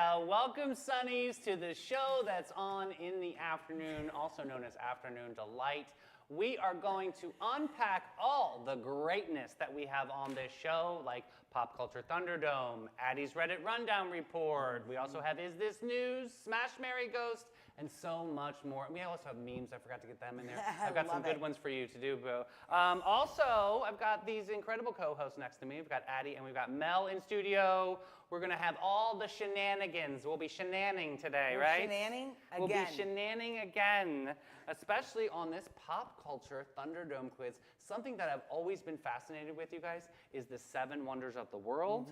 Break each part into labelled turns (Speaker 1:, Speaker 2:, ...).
Speaker 1: yeah. Welcome, Sunnies, to the show that's on in the afternoon, also known as Afternoon Delight. We are going to unpack all the greatness that we have on this show, like Pop Culture Thunderdome, Addie's Reddit Rundown Report. We also have Is This News, Smash Mary Ghost, and so much more. We also have memes. I forgot to get them in there. I've got some good ones for you to do, Boo. Also, I've got these incredible co-hosts next to me. We've got Addie and we've got Mel in studio. We're going to have all the shenanigans. We'll be shenanning today, right?
Speaker 2: Shenanning again.
Speaker 1: We'll be shenanning again, especially on this Pop Culture Thunderdome quiz. Something that I've always been fascinated with, you guys, is the 7 wonders of the world.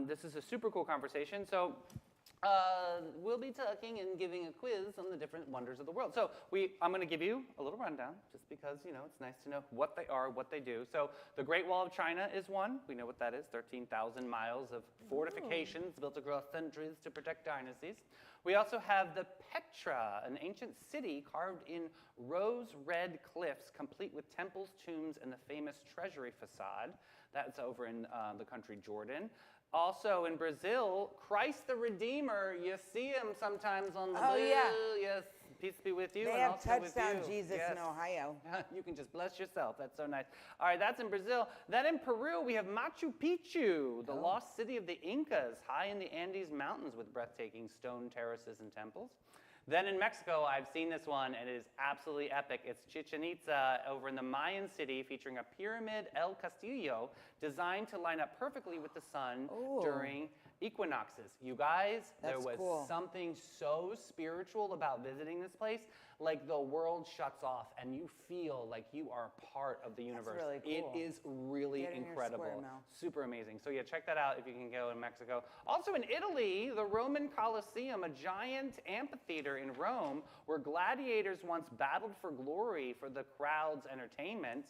Speaker 1: This is a super cool conversation. So we'll be talking and giving a quiz on the different wonders of the world. So I'm going to give you a little rundown, just because, you know, it's nice to know what they are, what they do. So the Great Wall of China is one. We know what that is, 13,000 miles of fortifications built across centuries to protect dynasties. We also have the Petra, an ancient city carved in rose-red cliffs, complete with temples, tombs, and the famous treasury facade. That's over in the country Jordan. Also in Brazil, Christ the Redeemer. You see him sometimes on the blue.
Speaker 2: Yeah.
Speaker 1: Yes, peace be with you.
Speaker 2: They
Speaker 1: and
Speaker 2: have
Speaker 1: also
Speaker 2: touchdown
Speaker 1: with you.
Speaker 2: Jesus
Speaker 1: Yes.
Speaker 2: in Ohio.
Speaker 1: You can just bless yourself. That's so nice. All right, that's in Brazil. Then in Peru, we have Machu Picchu, the lost city of the Incas, high in the Andes Mountains with breathtaking stone terraces and temples. Then in Mexico, I've seen this one, and it is absolutely epic. It's Chichen Itza over in the Mayan city, featuring a pyramid El Castillo designed to line up perfectly with the sun during equinoxes. You guys, there was something so spiritual about visiting this place. Like the world shuts off, and you feel like you are part of the universe.
Speaker 2: That's really cool.
Speaker 1: It is really
Speaker 2: Get in your
Speaker 1: incredible.
Speaker 2: square, Mel.
Speaker 1: Super amazing. So yeah, check that out if you can go in Mexico. Also in Italy, the Roman Colosseum, a giant amphitheater in Rome where gladiators once battled for glory for the crowd's entertainment.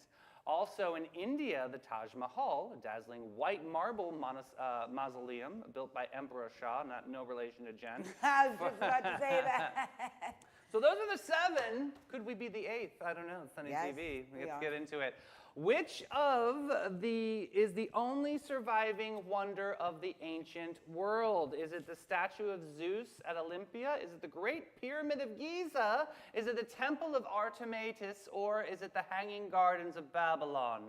Speaker 1: Also in India, the Taj Mahal, a dazzling white marble mausoleum built by Emperor Shah, no relation to Jen.
Speaker 2: I was just about to say that.
Speaker 1: So those are the 7. Could we be the 8th? I don't know. It's Sunny
Speaker 2: Yes,
Speaker 1: TV. Let's
Speaker 2: are.
Speaker 1: get into it. Which is the only surviving wonder of the ancient world? Is it the statue of Zeus at Olympia? Is it the Great Pyramid of Giza? Is it the Temple of Artemis? Or is it the Hanging Gardens of Babylon?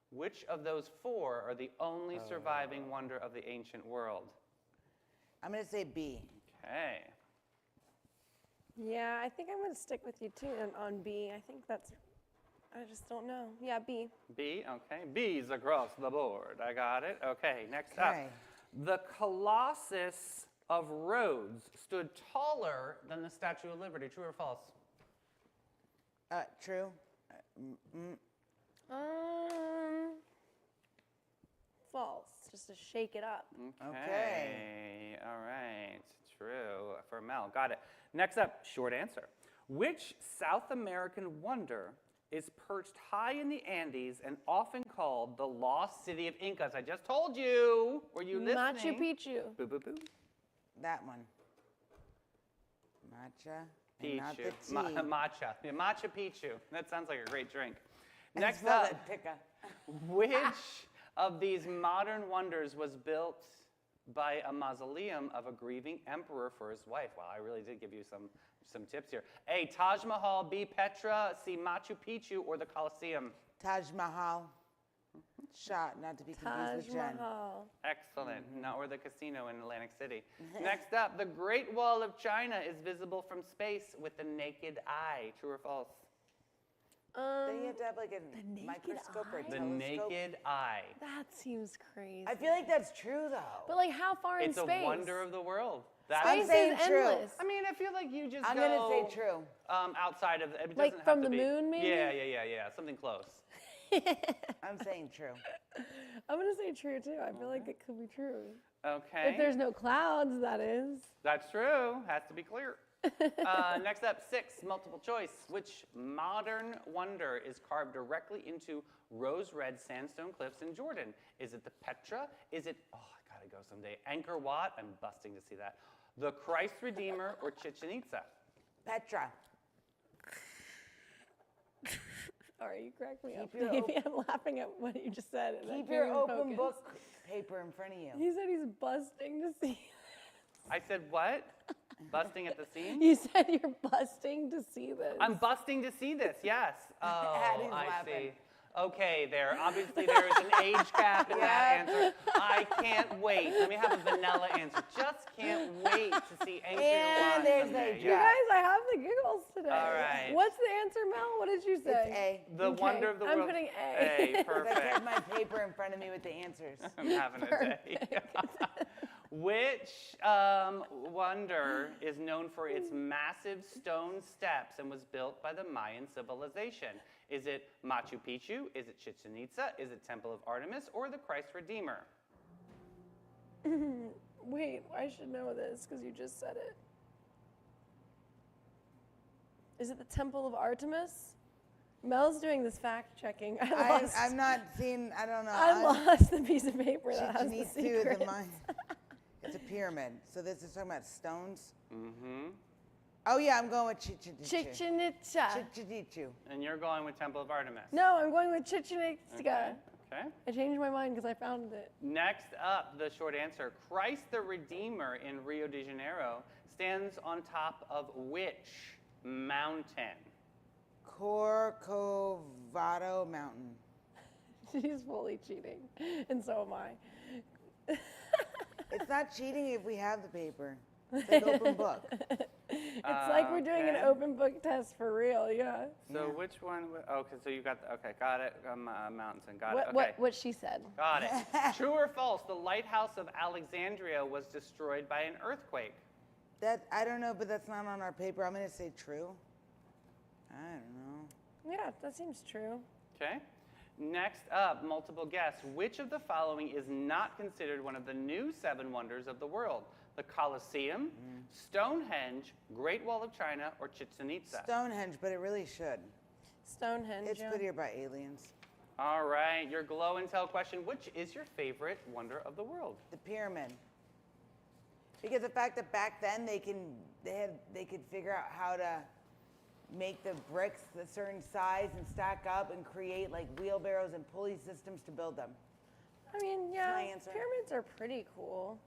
Speaker 1: Which of those 4 are the only surviving wonder of the ancient world?
Speaker 2: I'm going to say B.
Speaker 1: Okay.
Speaker 3: Yeah, I think I'm going to stick with you too on B. I think I just don't know. Yeah, B.
Speaker 1: B, okay. B's across the board. I got it. Okay, next up. The Colossus of Rhodes stood taller than the Statue of Liberty. True or false?
Speaker 2: True.
Speaker 3: False. Just to shake it up.
Speaker 2: Okay.
Speaker 1: All right. True for Mel. Got it. Next up, short answer. Which South American wonder is perched high in the Andes and often called the lost city of Incas? I just told you. Were you listening?
Speaker 3: Machu Picchu.
Speaker 1: Boo, boo, boo.
Speaker 2: That one. Matcha. And
Speaker 1: Picchu.
Speaker 2: not the T.
Speaker 1: Matcha. Yeah, Machu Picchu. That sounds like a great drink.
Speaker 2: I
Speaker 1: Next
Speaker 2: spelled
Speaker 1: up,
Speaker 2: it Picca.
Speaker 1: which of these modern wonders was built by a mausoleum of a grieving emperor for his wife? Wow, I really did give you some tips here. A, Taj Mahal, B, Petra, C, Machu Picchu, or the Colosseum?
Speaker 2: Taj Mahal. Shot, not to be confused with Jen.
Speaker 3: Mahal.
Speaker 1: Excellent. No, or the casino in Atlantic City. Next up, the Great Wall of China is visible from space with the naked eye. True or false?
Speaker 2: Then you have to have like a microscope or a
Speaker 3: eye?
Speaker 1: The
Speaker 2: telescope.
Speaker 1: naked eye.
Speaker 3: That seems crazy.
Speaker 2: I feel like that's true though.
Speaker 3: But like how far in
Speaker 1: It's
Speaker 3: space?
Speaker 1: a wonder of the world.
Speaker 2: I'm
Speaker 3: Space
Speaker 2: saying
Speaker 3: is
Speaker 2: true.
Speaker 3: endless.
Speaker 1: I mean, I feel like you just
Speaker 2: I'm
Speaker 1: go
Speaker 2: gonna say true.
Speaker 1: outside of it.
Speaker 3: Like
Speaker 1: doesn't
Speaker 3: from
Speaker 1: have to
Speaker 3: the
Speaker 1: be-
Speaker 3: moon, maybe?
Speaker 1: Yeah. Something close.
Speaker 2: I'm saying true.
Speaker 3: I'm going to say true too. I feel like it could be true.
Speaker 1: Okay.
Speaker 3: If there's no clouds, that is.
Speaker 1: That's true. Has to be clear. Next up, 6, multiple choice. Which modern wonder is carved directly into rose-red sandstone cliffs in Jordan? Is it the Petra? Is it, oh, I gotta go someday, Angkor Wat? I'm busting to see that. The Christ Redeemer or Chichen Itza?
Speaker 2: Petra.
Speaker 3: Sorry, you cracked me up.
Speaker 2: Keep your
Speaker 3: Maybe I'm laughing at what you just said. and I
Speaker 2: Keep
Speaker 3: can't
Speaker 2: your
Speaker 3: even
Speaker 2: open
Speaker 3: focus.
Speaker 2: book paper in front of you.
Speaker 3: He said he's busting to see.
Speaker 1: I said what? Busting at the seams?
Speaker 3: You said you're busting to see this.
Speaker 1: I'm busting to see this, yes. Oh,
Speaker 2: Addie's
Speaker 1: I
Speaker 2: laughing.
Speaker 1: see. Okay, there. Obviously, there is an age gap in that answer. I can't wait. Let me have a vanilla answer. Just can't wait to see Anchor
Speaker 2: And
Speaker 1: One
Speaker 2: there's
Speaker 1: someday.
Speaker 2: age
Speaker 3: You
Speaker 2: gap.
Speaker 3: guys, I have the giggles today.
Speaker 1: All right.
Speaker 3: What's the answer, Mel? What did you say?
Speaker 2: It's A.
Speaker 1: The
Speaker 3: Okay,
Speaker 1: wonder of the
Speaker 3: I'm
Speaker 1: world.
Speaker 3: putting A.
Speaker 1: A,
Speaker 2: I
Speaker 1: perfect.
Speaker 2: have my paper in front of me with the answers.
Speaker 1: I'm having a day. Which wonder is known for its massive stone steps and was built by the Mayan civilization? Is it Machu Picchu? Is it Chichen Itza? Is it Temple of Artemis? Or the Christ Redeemer?
Speaker 3: Wait, I should know this because you just said it. Is it the Temple of Artemis? Mel's doing this fact checking.
Speaker 2: I'm not seeing, I don't know.
Speaker 3: I lost the piece of paper that has
Speaker 2: Chichen
Speaker 3: the
Speaker 2: Itza is
Speaker 3: secret.
Speaker 2: a mine. It's a pyramid. So this is talking about stones?
Speaker 1: Mm-hmm.
Speaker 2: Oh yeah, I'm going with Chichen Itza.
Speaker 3: Chichen Itza.
Speaker 2: Chichen Itza.
Speaker 1: And you're going with Temple of Artemis?
Speaker 3: No, I'm going with Chichen Itza.
Speaker 1: Okay.
Speaker 3: I changed my mind because I found it.
Speaker 1: Next up, the short answer. Christ the Redeemer in Rio de Janeiro stands on top of which mountain?
Speaker 2: Corcovado Mountain.
Speaker 3: She's fully cheating, and so am I.
Speaker 2: It's not cheating if we have the paper. It's like open book.
Speaker 3: It's like we're doing an
Speaker 1: Okay.
Speaker 3: open book test for real, yeah.
Speaker 1: So
Speaker 2: Yeah.
Speaker 1: which one? Okay, so you got okay, got it. Mountains and got it. Okay.
Speaker 3: What she said.
Speaker 1: Got it. True or false? The lighthouse of Alexandria was destroyed by an earthquake.
Speaker 2: That I don't know, but that's not on our paper. I'm gonna say true. I don't know.
Speaker 3: Yeah, that seems true.
Speaker 1: Okay. Next up, multiple guess. Which of the following is not considered one of the new seven wonders of the world? The Colosseum, Stonehenge, Great Wall of China, or Chichen Itza?
Speaker 2: Stonehenge, but it really should.
Speaker 3: Stonehenge.
Speaker 2: It's
Speaker 3: yeah.
Speaker 2: put here by aliens.
Speaker 1: All right, your glow and tell question. Which is your favorite wonder of the world?
Speaker 2: The pyramid. Because the fact that back then they could figure out how to make the bricks a certain size and stack up and create like wheelbarrows and pulley systems to build them.
Speaker 3: I mean, yeah,
Speaker 2: my answer.
Speaker 3: pyramids are pretty cool.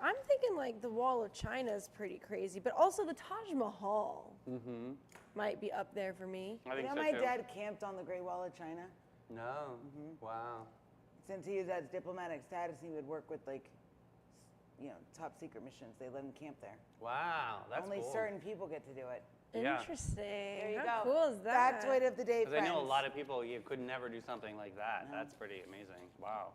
Speaker 3: I'm thinking like the Wall of China is pretty crazy, but also the Taj Mahal might be up there for me.
Speaker 1: I
Speaker 2: You
Speaker 1: think
Speaker 2: know,
Speaker 1: so
Speaker 2: my
Speaker 1: too.
Speaker 2: dad camped on the Great Wall of China.
Speaker 1: No. Wow.
Speaker 2: Since he was at diplomatic status, he would work with like, top secret missions. They let him camp there.
Speaker 1: Wow, that's
Speaker 2: Only
Speaker 1: cool.
Speaker 2: certain people get to do it.
Speaker 1: Yeah.
Speaker 3: Interesting.
Speaker 2: There you
Speaker 3: How
Speaker 2: go.
Speaker 3: cool is that?
Speaker 2: Factoid of the day,
Speaker 1: Because I
Speaker 2: friends.
Speaker 1: know a lot of people you could never do something like that. That's pretty amazing. Wow.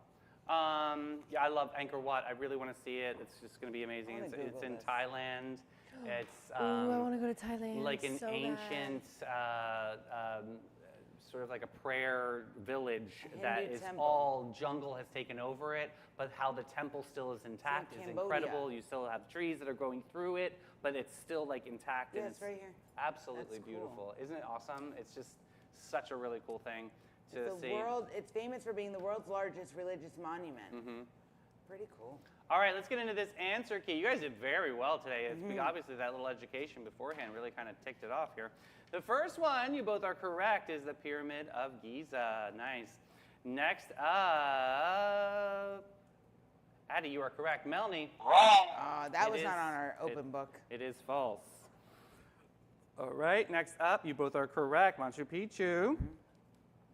Speaker 1: Yeah, I love Angkor Wat. I really want to see it. It's just going to be amazing.
Speaker 2: wanna
Speaker 1: It's
Speaker 2: Google
Speaker 1: in
Speaker 2: this.
Speaker 1: Thailand. It's
Speaker 3: Ooh, I want to go to Thailand.
Speaker 1: like an
Speaker 3: so bad.
Speaker 1: ancient, sort of like a prayer village that
Speaker 2: Hindu
Speaker 1: is
Speaker 2: temple.
Speaker 1: all jungle has taken over it, but how the temple still is intact is
Speaker 2: Cambodia.
Speaker 1: incredible. You still have trees that are growing through it, but it's still like intact.
Speaker 2: Yeah,
Speaker 1: and
Speaker 2: it's right here.
Speaker 1: Absolutely
Speaker 2: That's cool.
Speaker 1: beautiful. Isn't it awesome? It's just such a really cool thing to
Speaker 2: It's
Speaker 1: see.
Speaker 2: it's famous for being the world's largest religious monument. Pretty cool.
Speaker 1: All right, let's get into this answer key. You guys did very well today. It's obviously that little education beforehand really kind of ticked it off here. The first one, you both are correct, is the Pyramid of Giza. Nice. Next up, Addie, you are correct. Melanie,
Speaker 2: That
Speaker 1: It
Speaker 2: was not
Speaker 1: is-
Speaker 2: on our open book.
Speaker 1: it is false. All right, next up, you both are correct. Machu Picchu.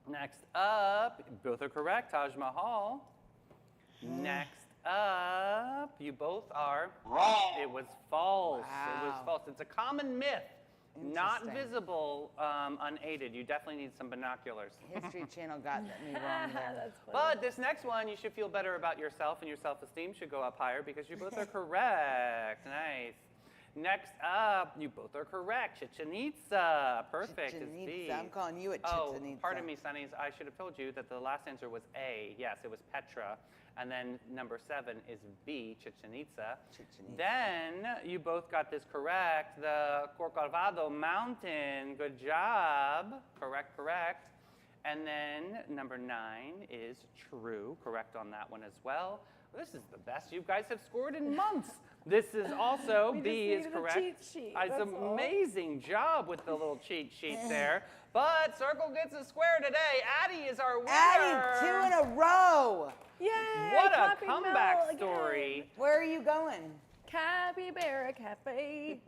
Speaker 1: Next up, you both are correct. Taj Mahal. Next up, you both are wrong. It was false. It was
Speaker 2: Wow.
Speaker 1: false. It's a common myth. Not
Speaker 2: Interesting.
Speaker 1: visible, unaided. You definitely need some binoculars.
Speaker 2: History Channel got me wrong there.
Speaker 3: That's funny.
Speaker 1: But this next one, you should feel better about yourself, and your self-esteem should go up higher because you both are correct. Nice. Next up, you both are correct. Chichen Itza. Perfect.
Speaker 2: Chichen
Speaker 1: It's B.
Speaker 2: Itza. I'm calling you a
Speaker 1: Oh,
Speaker 2: Chichen Itza.
Speaker 1: pardon me, Sonnies. I should have told you that the last answer was A. Yes, it was Petra. And then number 7 is B, Chichen Itza.
Speaker 2: Chichen Itza.
Speaker 1: Then you both got this correct. The Corcovado Mountain. Good job. Correct, correct. And then number 9 is true. Correct on that one as well. This is the best you guys have scored in months. This is also
Speaker 3: We
Speaker 1: B
Speaker 3: just
Speaker 1: is
Speaker 3: needed a
Speaker 1: correct.
Speaker 3: cheat sheet,
Speaker 1: It's
Speaker 3: that's all.
Speaker 1: amazing job with the little cheat sheet there. But Circle gets a square today. Addie is our winner.
Speaker 2: Addie, 2 in a row.
Speaker 3: Yay!
Speaker 1: What a
Speaker 3: clapping
Speaker 1: comeback
Speaker 3: bell
Speaker 1: story.
Speaker 2: Where are you going?
Speaker 3: Capybara Cafe.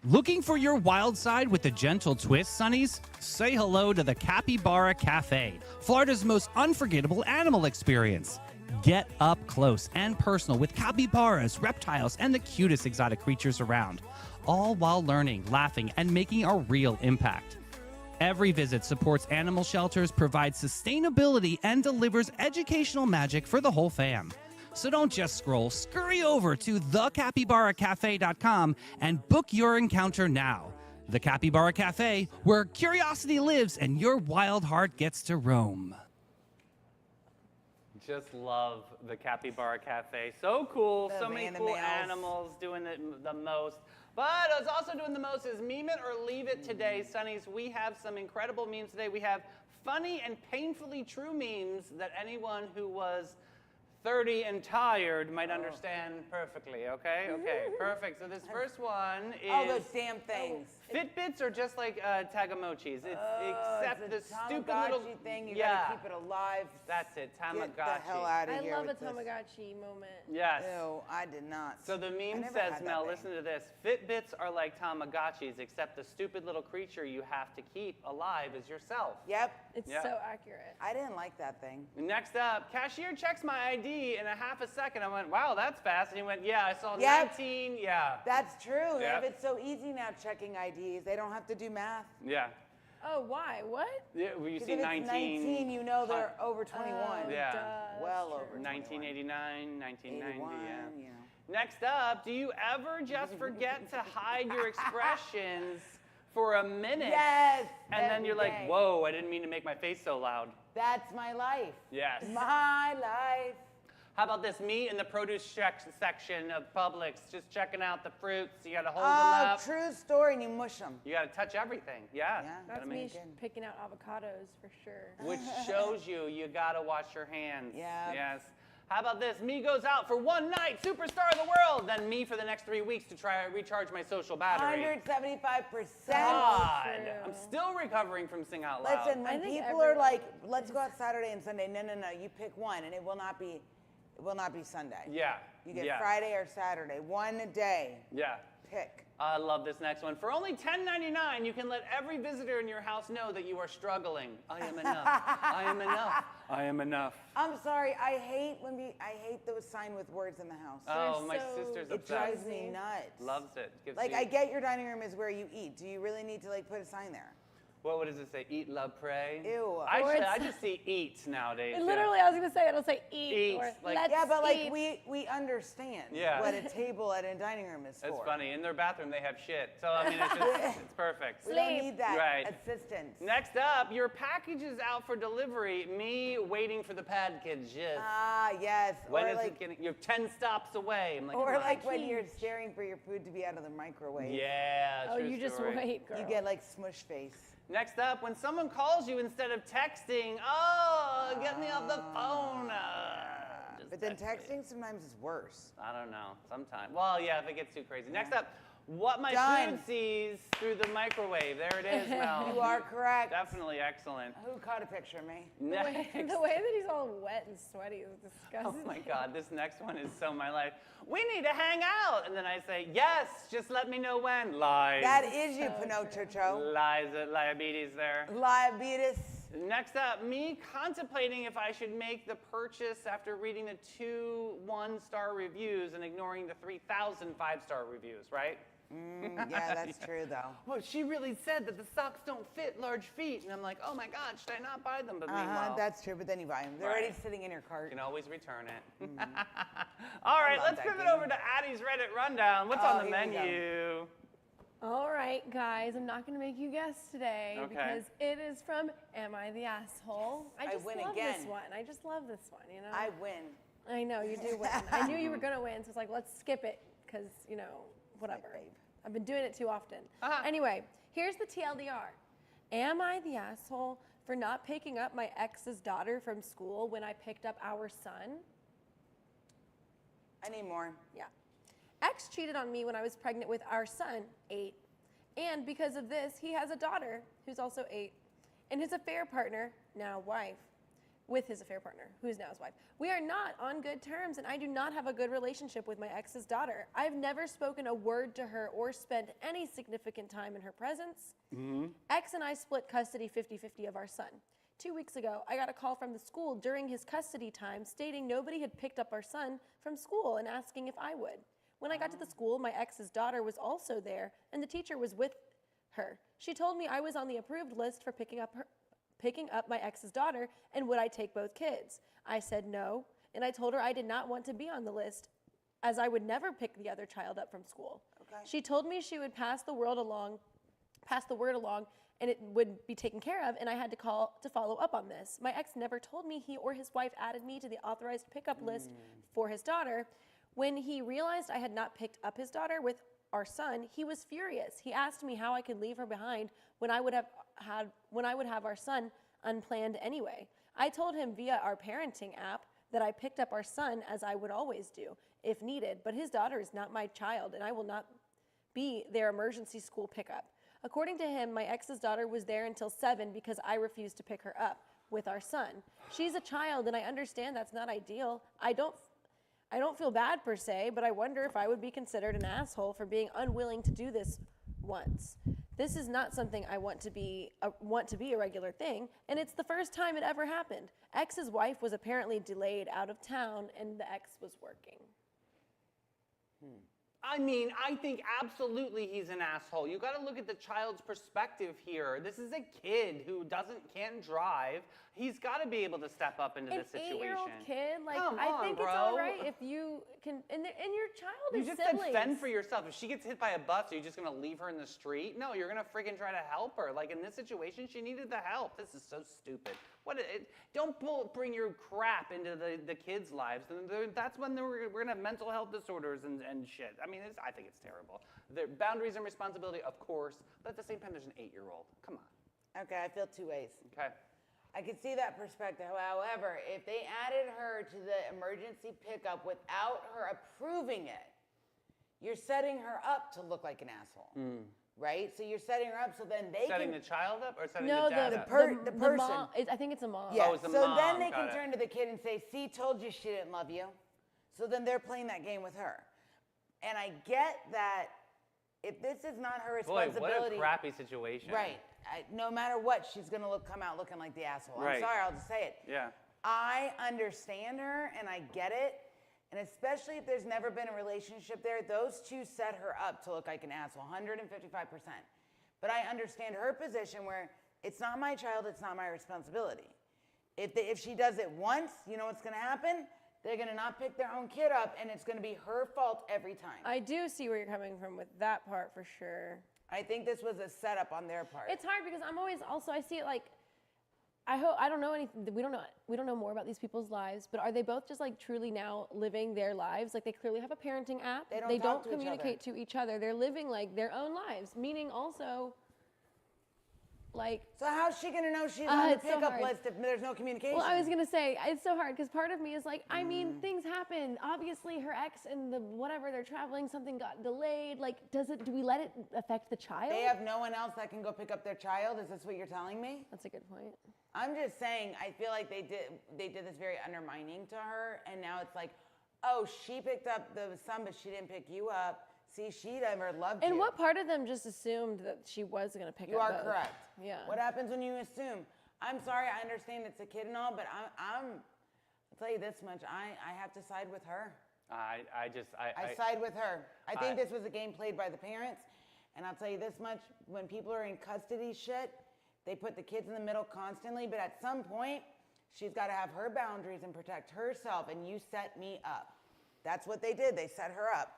Speaker 4: Looking for your wild side with a gentle twist, Sunnies? Say hello to the Capybara Cafe, Florida's most unforgettable animal experience. Get up close and personal with capybaras, reptiles, and the cutest exotic creatures around, all while learning, laughing, and making a real impact. Every visit supports animal shelters, provides sustainability, and delivers educational magic for the whole fam. So don't just scroll, scurry over to thecapybaracafe.com and book your encounter now. The Capybara Cafe, where curiosity lives and your wild heart gets to roam.
Speaker 1: Just love the Capybara Cafe. So cool.
Speaker 2: The
Speaker 1: So many cool
Speaker 2: animals.
Speaker 1: animals doing it the most. But what's also doing the most is meme it or leave it today. Sunnies, we have some incredible memes today. We have funny and painfully true memes that anyone who was 30 and tired might understand perfectly, okay? Okay, perfect. So this first one is...
Speaker 2: Oh, those damn things.
Speaker 1: Fitbits are just like Tagamochis. It's except the
Speaker 2: It's a
Speaker 1: stupid little...
Speaker 2: Tamagotchi thing. You
Speaker 1: yeah,
Speaker 2: gotta keep it alive.
Speaker 1: That's it, Tamagotchi.
Speaker 2: Get the hell out of
Speaker 3: I
Speaker 2: here
Speaker 3: love a
Speaker 2: with this.
Speaker 3: Tamagotchi moment.
Speaker 1: Yes.
Speaker 2: Ew, I did not.
Speaker 1: So the
Speaker 2: I
Speaker 1: meme
Speaker 2: never
Speaker 1: says,
Speaker 2: had that
Speaker 1: Mel,
Speaker 2: thing.
Speaker 1: listen to this. Fitbits are like Tamagotchis, except the stupid little creature you have to keep alive is yourself.
Speaker 2: Yep.
Speaker 3: It's
Speaker 1: Yeah.
Speaker 3: so accurate.
Speaker 2: I didn't like that thing.
Speaker 1: Next up, cashier checks my ID in a half a second. I went, wow, that's fast. And he went, yeah, I saw
Speaker 2: Yep.
Speaker 1: 19. Yeah.
Speaker 2: That's true. They have
Speaker 1: Yep.
Speaker 2: it so easy now checking IDs. They don't have to do math.
Speaker 1: Yeah.
Speaker 3: Oh, why? What?
Speaker 1: Yeah, well, you
Speaker 2: 'Cause
Speaker 1: see
Speaker 2: if it's
Speaker 1: 19.
Speaker 2: you know they're over 21.
Speaker 1: Yeah.
Speaker 3: Duh, that's
Speaker 2: Well
Speaker 3: true.
Speaker 2: over
Speaker 1: 1989, 1990,
Speaker 2: 81,
Speaker 1: yeah.
Speaker 2: you know.
Speaker 1: Next up, do you ever just forget to hide your expressions for a minute?
Speaker 2: Yes.
Speaker 1: And then
Speaker 2: every
Speaker 1: you're like,
Speaker 2: day.
Speaker 1: whoa, I didn't mean to make my face so loud.
Speaker 2: That's my life.
Speaker 1: Yes.
Speaker 2: My life.
Speaker 1: How about this? Me in the produce section of Publix, just checking out the fruits. You gotta hold
Speaker 2: Oh,
Speaker 1: them up.
Speaker 2: true story, and you mush them.
Speaker 1: You gotta touch everything. Yeah.
Speaker 2: Yeah.
Speaker 3: That's
Speaker 1: gotta
Speaker 3: me
Speaker 1: make-
Speaker 2: Good.
Speaker 3: picking out avocados for sure.
Speaker 1: Which shows you gotta wash your hands.
Speaker 2: Yeah.
Speaker 1: Yes. How about this? Me goes out for one night, superstar of the world. Then me for the next 3 weeks to try to recharge my social battery.
Speaker 2: 175%.
Speaker 1: God,
Speaker 3: True.
Speaker 1: I'm still recovering from Sing Out Loud.
Speaker 2: Listen,
Speaker 3: I
Speaker 2: when
Speaker 3: think
Speaker 2: people are
Speaker 3: everyone-
Speaker 2: like, let's go out Saturday and Sunday. No, you pick one, and it will not be Sunday.
Speaker 1: Yeah.
Speaker 2: You get
Speaker 1: yeah.
Speaker 2: Friday or Saturday. One a day.
Speaker 1: Yeah.
Speaker 2: Pick.
Speaker 1: I love this next one. For only $10.99, you can let every visitor in your house know that you are struggling. I am enough. I am enough. I am enough.
Speaker 2: I'm sorry. I hate those sign with words in the house.
Speaker 1: Oh, my
Speaker 3: so-
Speaker 1: sister's
Speaker 2: It
Speaker 1: obsessed.
Speaker 2: drives me nuts.
Speaker 1: Loves it. Gives
Speaker 2: Like,
Speaker 1: you-
Speaker 2: I get your dining room is where you eat. Do you really need to like put a sign there?
Speaker 1: What does it say? Eat, love, pray?
Speaker 2: Ew. Or
Speaker 1: I just see eat nowadays.
Speaker 3: It
Speaker 1: yeah.
Speaker 3: literally, I was gonna say it'll say eat,
Speaker 1: Eat,
Speaker 3: or
Speaker 1: like-
Speaker 3: let's
Speaker 2: Yeah, but like
Speaker 3: eat.
Speaker 2: we understand
Speaker 1: Yeah.
Speaker 2: what a table at a dining room is for.
Speaker 1: It's funny. In their bathroom, they have shit. So, I mean, it's just, it's perfect.
Speaker 2: We don't
Speaker 3: Sleep.
Speaker 2: need that
Speaker 1: Right.
Speaker 2: assistance.
Speaker 1: Next up, your package is out for delivery. Me waiting for the package. Yes.
Speaker 2: Ah, yes.
Speaker 1: When
Speaker 2: or
Speaker 1: is
Speaker 2: like,
Speaker 1: it getting? You're 10 stops away. I'm like,
Speaker 2: or
Speaker 1: come on.
Speaker 2: like when you're staring for your food to be out of the microwave.
Speaker 1: Yeah.
Speaker 3: Oh,
Speaker 1: true
Speaker 3: you just
Speaker 1: story.
Speaker 3: wait, girl.
Speaker 2: You get like smush face.
Speaker 1: Next up, when someone calls you instead of texting, oh, get me off the phone. Just
Speaker 2: But then
Speaker 1: text me.
Speaker 2: texting sometimes is worse.
Speaker 1: I don't know. Sometimes. Well, yeah, if it gets too crazy. Next up, what my
Speaker 2: Done.
Speaker 1: food sees through the microwave. There it is, Mel.
Speaker 2: You are correct.
Speaker 1: Definitely excellent.
Speaker 2: Who caught a picture of me?
Speaker 3: The way,
Speaker 1: Next.
Speaker 3: the way that he's all wet and sweaty is
Speaker 1: Oh
Speaker 3: disgusting.
Speaker 1: my God, this next one is so my life. We need to hang out. And then I say, yes, just let me know when. Lies.
Speaker 2: That is you,
Speaker 3: So
Speaker 2: Pinocho.
Speaker 1: Lies, liabilities there.
Speaker 2: Liabilities.
Speaker 1: Next up, me contemplating if I should make the purchase after reading the 2 1-star reviews and ignoring the 3,000 5-star reviews, right?
Speaker 2: Yeah, that's true though.
Speaker 1: Well, she really said that the socks don't fit large feet. And I'm like, oh my God, should I not buy them? But meanwhile,
Speaker 2: That's true, but then you buy them. They're already
Speaker 1: Right.
Speaker 2: sitting in your
Speaker 1: you
Speaker 2: cart.
Speaker 1: can always return it. All right,
Speaker 2: love
Speaker 1: let's
Speaker 2: that
Speaker 1: pivot
Speaker 2: game.
Speaker 1: over to Addie's Reddit Rundown. What's
Speaker 2: Oh,
Speaker 1: on the
Speaker 2: here we go.
Speaker 1: menu?
Speaker 3: All right, guys, I'm not going to make you guess today
Speaker 1: Okay.
Speaker 3: because it is from Am I the Asshole?
Speaker 2: I
Speaker 3: just
Speaker 2: win
Speaker 3: love
Speaker 2: again.
Speaker 3: this one. I just love this one, you know?
Speaker 2: I win.
Speaker 3: I know, you do win. I knew you were going to win, so it's like, let's skip it because, you know, whatever.
Speaker 2: babe.
Speaker 3: I've been doing it too often.
Speaker 1: Uh-huh.
Speaker 3: Anyway, here's the TLDR. Am I the asshole for not picking up my ex's daughter from school when I picked up our son?
Speaker 2: I need more.
Speaker 3: Yeah. Ex cheated on me when I was pregnant with our son, 8. And because of this, he has a daughter who's also 8. And his affair partner, now wife, with his affair partner, who is now his wife. We are not on good terms, and I do not have a good relationship with my ex's daughter. I've never spoken a word to her or spent any significant time in her presence. Ex and I split custody 50-50 of our son. 2 weeks ago, I got a call from the school during his custody time stating nobody had picked up our son from school and asking if I would. When I got to the school, my ex's daughter was also there, and the teacher was with her. She told me I was on the approved list for picking up my ex's daughter, and would I take both kids? I said no, and I told her I did not want to be on the list, as I would never pick the other child up from school.
Speaker 2: Okay.
Speaker 3: She told me she would pass the word along, and it would be taken care of, and I had to call to follow up on this. My ex never told me he or his wife added me to the authorized pickup list for his daughter. When he realized I had not picked up his daughter with our son, he was furious. He asked me how I could leave her behind when I would have our son unplanned anyway. I told him via our parenting app that I picked up our son as I would always do if needed, but his daughter is not my child and I will not be their emergency school pickup. According to him, my ex's daughter was there until 7 because I refused to pick her up with our son. She's a child and I understand that's not ideal. I don't feel bad per se, but I wonder if I would be considered an asshole for being unwilling to do this once. This is not something I want to be a regular thing, and it's the first time it ever happened. Ex's wife was apparently delayed out of town, and the ex was working.
Speaker 1: I mean, I think absolutely he's an asshole. You got to look at the child's perspective here. This is a kid who can't drive. He's got to be able to step up into this situation.
Speaker 3: An 8-year-old kid, like,
Speaker 1: Come
Speaker 3: I
Speaker 1: on,
Speaker 3: think
Speaker 1: bro.
Speaker 3: it's all right if you can, and your child
Speaker 1: You
Speaker 3: is
Speaker 1: just
Speaker 3: siblings.
Speaker 1: said fend for yourself. If she gets hit by a bus, are you just going to leave her in the street? No, you're going to freaking try to help her. Like, in this situation, she needed the help. This is so stupid. Don't bring your crap into the kids' lives. That's when we're going to have mental health disorders and shit. I mean, I think it's terrible. The boundaries and responsibility, of course, but at the same time, there's an 8-year-old. Come on.
Speaker 2: Okay, I feel two ways.
Speaker 1: Okay.
Speaker 2: I can see that perspective. However, if they added her to the emergency pickup without her approving it, you're setting her up to look like an asshole, right? So you're setting her up so then they
Speaker 1: Setting
Speaker 2: can...
Speaker 1: the child up or setting
Speaker 3: No,
Speaker 1: the dad
Speaker 3: the
Speaker 1: up?
Speaker 2: the person.
Speaker 3: mom, I think it's a mom.
Speaker 2: Yeah,
Speaker 1: Oh, it's a
Speaker 2: so
Speaker 1: mom,
Speaker 2: then they
Speaker 1: got
Speaker 2: can
Speaker 1: it.
Speaker 2: turn to the kid and say, see, told you she didn't love you. So then they're playing that game with her. And I get that if this is not her
Speaker 1: Boy,
Speaker 2: responsibility...
Speaker 1: what a crappy situation.
Speaker 2: Right. No matter what, she's going to come out looking like the asshole.
Speaker 1: Right.
Speaker 2: I'm sorry, I'll just say it.
Speaker 1: Yeah.
Speaker 2: I understand her and I get it. And especially if there's never been a relationship there, those two set her up to look like an asshole, 155%. But I understand her position where it's not my child, it's not my responsibility. If she does it once, you know what's going to happen? They're going to not pick their own kid up and it's going to be her fault every time.
Speaker 3: I do see where you're coming from with that part for sure.
Speaker 2: I think this was a setup on their part.
Speaker 3: It's hard because I'm always also I see it like I don't know anything. We don't know more about these people's lives, but are they both just like truly now living their lives? Like they clearly have a parenting app.
Speaker 2: They don't talk to each
Speaker 3: communicate to each other. They're living like their own lives, meaning also like.
Speaker 2: So how's she gonna know she's on the
Speaker 3: it's so
Speaker 2: pickup
Speaker 3: hard.
Speaker 2: list if there's no communication?
Speaker 3: Well, I was gonna say it's so hard because part of me is like, I mean, things happen. Obviously, her ex and the whatever they're traveling, something got delayed. Like, do we let it affect the child?
Speaker 2: They have no one else that can go pick up their child. Is this what you're telling me?
Speaker 3: That's a good point.
Speaker 2: I'm just saying. I feel like they did this very undermining to her, and now it's like, oh, she picked up the son, but she didn't pick you up. See, she never loved you.
Speaker 3: And what part of them just assumed that she was gonna pick
Speaker 2: You
Speaker 3: up
Speaker 2: are
Speaker 3: both?
Speaker 2: correct.
Speaker 3: Yeah.
Speaker 2: What happens when you assume? I'm sorry. I understand it's a kid and all, but I'll tell you this much. I have to side with her.
Speaker 1: I
Speaker 2: side with her. I think
Speaker 1: I-
Speaker 2: this was a game played by the parents. And I'll tell you this much, when people are in custody shit, they put the kids in the middle constantly, but at some point, she's got to have her boundaries and protect herself, and you set me up. That's what they did. They set her up.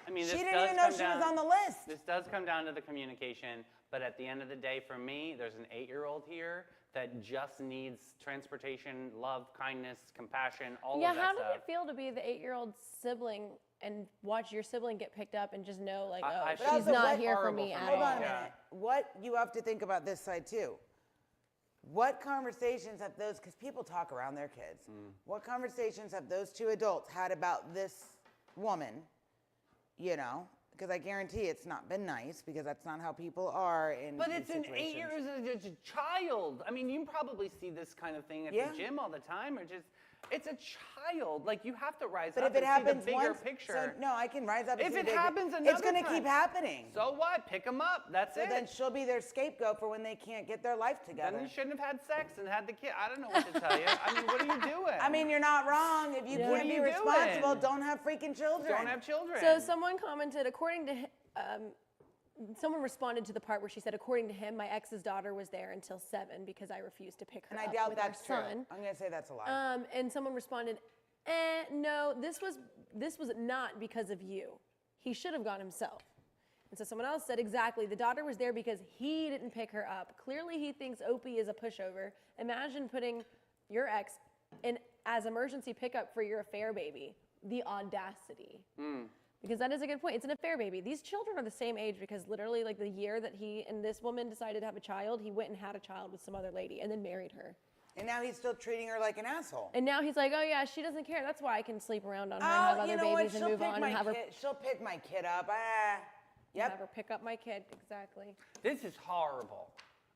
Speaker 1: I mean,
Speaker 2: She
Speaker 1: this
Speaker 2: didn't
Speaker 1: does
Speaker 2: even know
Speaker 1: come
Speaker 2: she
Speaker 1: down-
Speaker 2: was on the list.
Speaker 1: This does come down to the communication, but at the end of the day, for me, there's an 8-year-old here that just needs transportation, love, kindness, compassion, all
Speaker 3: Yeah,
Speaker 1: of that
Speaker 3: how
Speaker 1: stuff.
Speaker 3: did it feel to be the 8-year-old sibling and watch your sibling get picked up and just know, like,
Speaker 1: I
Speaker 3: oh,
Speaker 1: felt
Speaker 3: she's
Speaker 2: also
Speaker 3: not
Speaker 2: what-
Speaker 3: here for
Speaker 1: horrible
Speaker 3: me
Speaker 1: for
Speaker 3: at
Speaker 1: me.
Speaker 2: Hold
Speaker 3: all.
Speaker 2: on a
Speaker 1: Yeah.
Speaker 2: minute. What you have to think about this side too. What conversations have those, because people talk around their kids, what conversations have those two adults had about this woman, you know, because I guarantee it's not been nice, because that's not how people are in
Speaker 1: But
Speaker 2: these
Speaker 1: it's an 8
Speaker 2: situations.
Speaker 1: years, it's a child. I mean, you probably see this kind of thing at
Speaker 2: Yeah.
Speaker 1: the gym all the time, or just, it's a child. Like, you have to rise
Speaker 2: But
Speaker 1: up
Speaker 2: if it
Speaker 1: and
Speaker 2: happens
Speaker 1: see the bigger
Speaker 2: once,
Speaker 1: picture.
Speaker 2: so no, I can rise up and
Speaker 1: If
Speaker 2: see
Speaker 1: it
Speaker 2: the bigger-
Speaker 1: happens
Speaker 2: it's
Speaker 1: another
Speaker 2: gonna
Speaker 1: time,
Speaker 2: keep happening.
Speaker 1: So what? Pick them up. That's
Speaker 2: So
Speaker 1: it.
Speaker 2: then she'll be their scapegoat for when they can't get their life together.
Speaker 1: Then you shouldn't have had sex and had the kid. I don't know what to tell you. I mean, what are you doing?
Speaker 2: I mean, you're not wrong. If you
Speaker 3: Yeah.
Speaker 2: can't
Speaker 1: What are
Speaker 2: be
Speaker 1: you
Speaker 2: responsible,
Speaker 1: doing?
Speaker 2: don't have freaking children.
Speaker 1: don't have children.
Speaker 3: So someone commented, someone responded to the part where she said, according to him, my ex's daughter was there until 7 because I refused to pick her
Speaker 2: And
Speaker 3: up
Speaker 2: I doubt
Speaker 3: with
Speaker 2: that's
Speaker 3: our
Speaker 2: true.
Speaker 3: son.
Speaker 2: I'm gonna say that's a lie.
Speaker 3: And someone responded, no, this was not because of you. He should have gone himself. And so someone else said, exactly, the daughter was there because he didn't pick her up. Clearly he thinks Opie is a pushover. Imagine putting your ex in as emergency pickup for your affair baby. The audacity. Because that is a good point. It's an affair baby. These children are the same age because literally like the year that he and this woman decided to have a child, he went and had a child with some other lady and then married her.
Speaker 2: And now he's still treating her like an asshole.
Speaker 3: And now he's like, oh yeah, she doesn't care. That's why I can sleep around on her and have other
Speaker 2: you know what?
Speaker 3: babies and
Speaker 2: She'll
Speaker 3: move
Speaker 2: pick
Speaker 3: on
Speaker 2: my
Speaker 3: and have her,
Speaker 2: kid. She'll pick my kid up.
Speaker 3: have
Speaker 2: Yep.
Speaker 3: her pick up my kid. Exactly.
Speaker 1: This is horrible.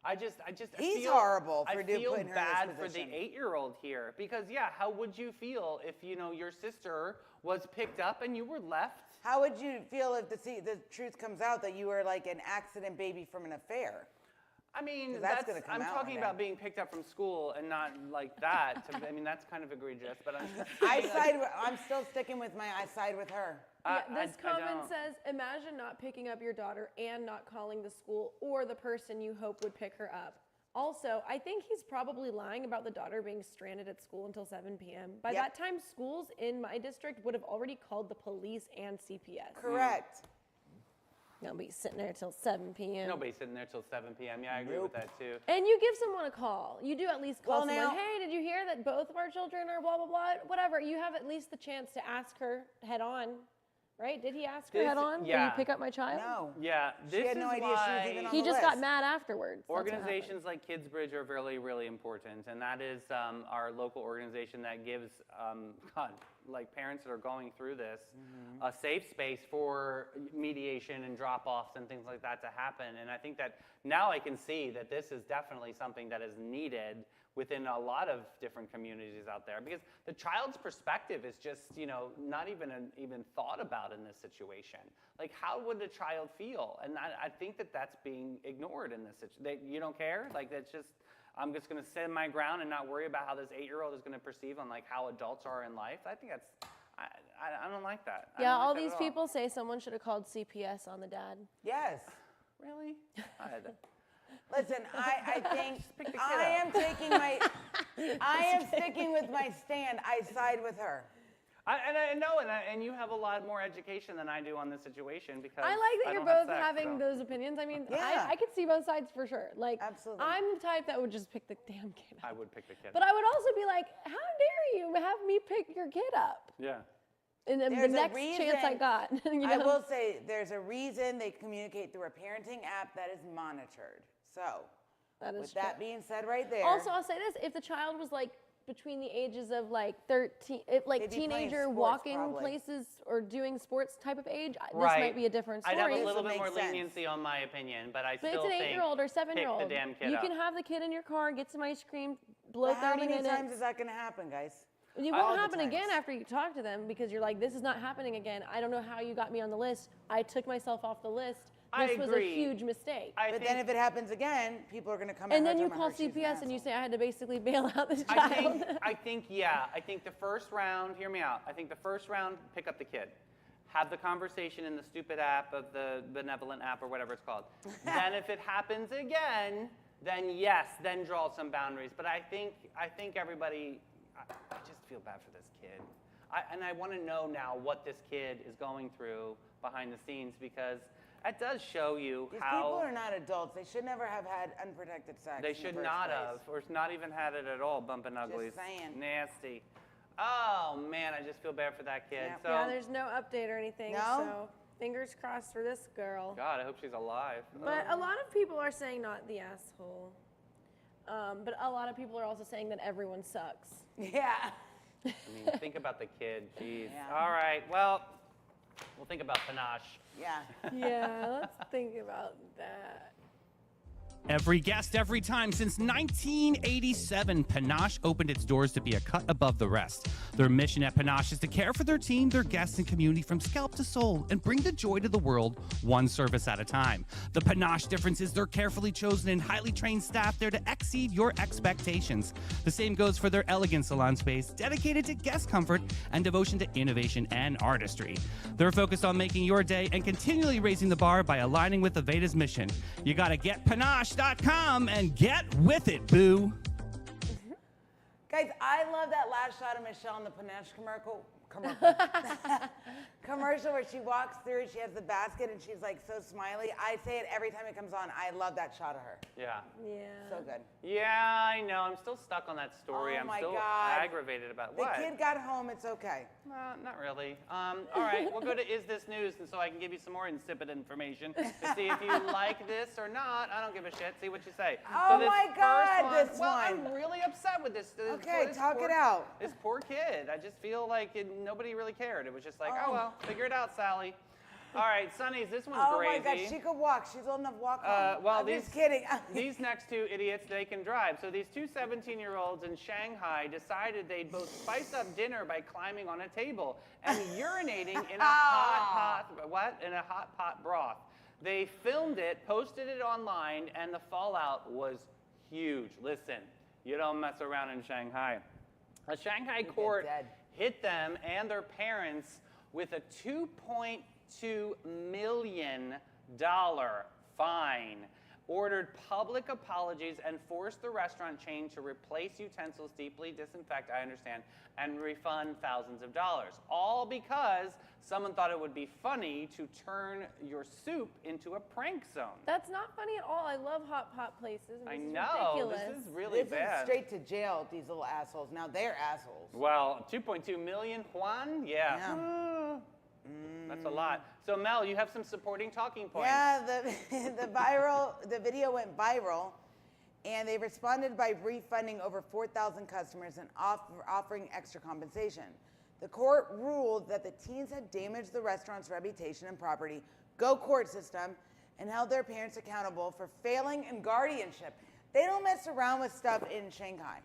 Speaker 1: I
Speaker 2: He's
Speaker 1: feel,
Speaker 2: horrible for
Speaker 1: I feel
Speaker 2: putting her in this
Speaker 1: bad for the
Speaker 2: position.
Speaker 1: 8-year-old here because yeah, how would you feel if your sister was picked up and you were left?
Speaker 2: How would you feel if the truth comes out that you were like an accident baby from an affair?
Speaker 1: I mean,
Speaker 2: 'Cause that's gonna come
Speaker 1: I'm
Speaker 2: out
Speaker 1: talking
Speaker 2: one
Speaker 1: about
Speaker 2: day.
Speaker 1: being picked up from school and not like that. I mean, that's kind of egregious, but I'm.
Speaker 2: I'm still sticking with I side with her.
Speaker 3: Yeah,
Speaker 1: I
Speaker 3: this comment
Speaker 1: don't.
Speaker 3: says, imagine not picking up your daughter and not calling the school or the person you hope would pick her up. Also, I think he's probably lying about the daughter being stranded at school until 7 p.m. By
Speaker 2: Yep.
Speaker 3: that time, schools in my district would have already called the police and CPS.
Speaker 2: Correct.
Speaker 3: Nobody's sitting there till 7 p.m.
Speaker 1: Nobody's sitting there till 7 p.m. Yeah, I agree with that too.
Speaker 3: And you give someone a call. You do at least call
Speaker 2: Well,
Speaker 3: someone,
Speaker 2: now-
Speaker 3: hey, did you hear that both of our children are blah, blah, blah, whatever. You have at least the chance to ask her head on, right? Did he ask her
Speaker 1: This-
Speaker 3: head on? Will
Speaker 1: yeah.
Speaker 3: you pick up my child?
Speaker 2: No.
Speaker 1: Yeah,
Speaker 2: She
Speaker 1: this
Speaker 2: had no
Speaker 1: is
Speaker 2: idea she was
Speaker 1: why
Speaker 2: even on
Speaker 3: He
Speaker 2: the
Speaker 3: just got
Speaker 2: list.
Speaker 3: mad afterwards. That's what happened.
Speaker 1: organizations like KidsBridge are really, really important, and that is our local organization that gives parents that are going through this a safe space for mediation and drop-offs and things like that to happen. And I think that now I can see that this is definitely something that is needed within a lot of different communities out there because the child's perspective is just not even thought about in this situation. Like, how would a child feel? And I think that that's being ignored in this situation. You don't care? Like, that's just, I'm just going to stand my ground and not worry about how this 8-year-old is going to perceive on like how adults are in life. I think that's, I don't like that. I
Speaker 3: Yeah,
Speaker 1: don't like
Speaker 3: all
Speaker 1: that
Speaker 3: these
Speaker 1: at
Speaker 3: people say someone should have called CPS on the dad.
Speaker 2: Yes.
Speaker 1: Really?
Speaker 2: Listen, I think
Speaker 1: pick the kid
Speaker 2: I
Speaker 1: up.
Speaker 2: am taking my, I am sticking with my stand. I side with her.
Speaker 1: I know, and you have a lot more education than I do on this situation because
Speaker 3: I like that you're
Speaker 1: don't have
Speaker 3: both
Speaker 1: sex,
Speaker 3: having
Speaker 1: so.
Speaker 3: those opinions. I mean,
Speaker 2: Yeah.
Speaker 3: I could see both sides for sure. Like,
Speaker 2: Absolutely.
Speaker 3: I'm the type that would just pick the damn kid up.
Speaker 1: I would pick the kid.
Speaker 3: But I would also be like, how dare you have me pick your kid up?
Speaker 1: Yeah.
Speaker 3: And then the
Speaker 2: There's a
Speaker 3: next chance I
Speaker 2: reason-
Speaker 3: got, you
Speaker 2: I
Speaker 3: know?
Speaker 2: will say there's a reason they communicate through a parenting app that is monitored. So,
Speaker 3: That is
Speaker 2: with
Speaker 3: true.
Speaker 2: that being said right there.
Speaker 3: Also, I'll say this: if the child was like between the ages of like 13, if like
Speaker 2: They'd be playing
Speaker 3: teenager
Speaker 2: sports,
Speaker 3: walking
Speaker 2: probably.
Speaker 3: places or doing sports type of age, this
Speaker 1: Right.
Speaker 3: might be a different
Speaker 1: I'd
Speaker 3: story.
Speaker 1: have a little
Speaker 2: would
Speaker 1: bit more
Speaker 2: make sense.
Speaker 1: leniency on my opinion, but I
Speaker 3: But
Speaker 1: still
Speaker 3: it's an
Speaker 1: think
Speaker 3: 8-year-old or 7-year-old.
Speaker 1: pick the damn kid
Speaker 3: You
Speaker 1: up.
Speaker 3: can have the kid in your car, get some ice cream, blow
Speaker 2: But how
Speaker 3: 30
Speaker 2: many
Speaker 3: minutes.
Speaker 2: times is that going to happen, guys?
Speaker 3: It
Speaker 2: All
Speaker 3: won't
Speaker 2: the
Speaker 3: happen again
Speaker 2: times.
Speaker 3: after you talk to them because you're like, this is not happening again. I don't know how you got me on the list. I took myself off the list.
Speaker 1: I
Speaker 3: This was a
Speaker 1: agree.
Speaker 3: huge mistake.
Speaker 2: But then if it happens again, people are going to come
Speaker 3: And
Speaker 2: at her
Speaker 3: then you
Speaker 2: talking
Speaker 3: call
Speaker 2: about her, she's an
Speaker 3: CPS and you
Speaker 2: asshole.
Speaker 3: say, I had to basically bail out this
Speaker 1: I
Speaker 3: child.
Speaker 1: think the first round, hear me out. I think the first round, pick up the kid. Have the conversation in the stupid app of the benevolent app or whatever it's called. Then if it happens again, then yes, then draw some boundaries. But I think everybody, I just feel bad for this kid. And I want to know now what this kid is going through behind the scenes because it does show you
Speaker 2: These
Speaker 1: how
Speaker 2: people are not adults. They should never have had unprotected sex.
Speaker 1: they
Speaker 2: in the
Speaker 1: should
Speaker 2: first
Speaker 1: not
Speaker 2: place.
Speaker 1: have, or not even had it at all, bumping uglies.
Speaker 2: saying.
Speaker 1: Nasty. Oh man, I just feel bad for that kid.
Speaker 2: Yeah.
Speaker 1: So,
Speaker 3: Yeah, there's no update or anything.
Speaker 2: No?
Speaker 3: So fingers crossed for this girl.
Speaker 1: God, I hope she's alive.
Speaker 3: But a lot of people are saying not the asshole. But a lot of people are also saying that everyone sucks.
Speaker 2: Yeah.
Speaker 1: I mean, think about the kid. Jeez.
Speaker 2: Yeah.
Speaker 1: All right. Well, We'll think about panache.
Speaker 2: Yeah.
Speaker 3: Yeah, let's think about that.
Speaker 4: Every guest, every time. Since 1987, Panache opened its doors to be a cut above the rest. Their mission at Panache is to care for their team, their guests, and community from scalp to soul and bring the joy to the world one service at a time. The Panache difference is their carefully chosen and highly trained staff there to exceed your expectations. The same goes for their elegant salon space, dedicated to guest comfort and devotion to innovation and artistry. They're focused on making your day and continually raising the bar by aligning with Aveda's mission. You gotta get Panache.com and get with it, boo.
Speaker 2: Guys, I love that last shot of Michelle in the Panache commercial where she walks through, she has the basket, and she's like so smiley. I say it every time it comes on. I love that shot of her.
Speaker 1: Yeah.
Speaker 3: Yeah.
Speaker 2: So good.
Speaker 1: Yeah, I know. I'm still stuck on that story.
Speaker 2: Oh
Speaker 1: I'm
Speaker 2: my
Speaker 1: still
Speaker 2: God.
Speaker 1: aggravated about
Speaker 2: The
Speaker 1: what?
Speaker 2: kid got home, it's okay.
Speaker 1: Not really. All right, we'll go to Is This News, and so I can give you some more insipid information to see if you like this or not. I don't give a shit. See what you say.
Speaker 2: Oh
Speaker 1: So this
Speaker 2: my
Speaker 1: first
Speaker 2: God,
Speaker 1: one,
Speaker 2: this
Speaker 1: well,
Speaker 2: one.
Speaker 1: I'm really upset with this.
Speaker 2: Okay,
Speaker 1: this
Speaker 2: talk
Speaker 1: poor-
Speaker 2: it out.
Speaker 1: This poor kid. I just feel like nobody really cared. It was just like, oh,
Speaker 2: Oh.
Speaker 1: well, figure it out, Sally. All right, Sonny's, this one's
Speaker 2: Oh
Speaker 1: crazy.
Speaker 2: my God, she could walk. She's old enough to walk home.
Speaker 1: Well,
Speaker 2: I'm just kidding.
Speaker 1: These next two idiots, they can drive. So these two 17-year-olds in Shanghai decided they'd both spice up dinner by climbing on a table and urinating in a hot pot broth. They filmed it, posted it online, and the fallout was huge. Listen, you don't mess around in Shanghai. A Shanghai court
Speaker 2: dead.
Speaker 1: hit them and their parents with a $2.2 million fine, ordered public apologies, and forced the restaurant chain to replace utensils, deeply disinfect, I understand, and refund thousands of dollars. All because someone thought it would be funny to turn your soup into a prank zone.
Speaker 3: That's not funny at all. I love hot pot places. And
Speaker 1: I
Speaker 3: this is
Speaker 1: know,
Speaker 3: ridiculous.
Speaker 1: this is really
Speaker 2: This
Speaker 1: bad.
Speaker 2: is straight to jail, these little assholes. Now they're assholes.
Speaker 1: Well, 2.2 million yuan? Yeah.
Speaker 2: Yeah.
Speaker 1: That's a lot. So Mel, you have some supporting talking points.
Speaker 2: Yeah, the video went viral, and they responded by refunding over 4,000 customers and offering extra compensation. The court ruled that the teens had damaged the restaurant's reputation and property, go court system, and held their parents accountable for failing in guardianship. They don't mess around with stuff in Shanghai.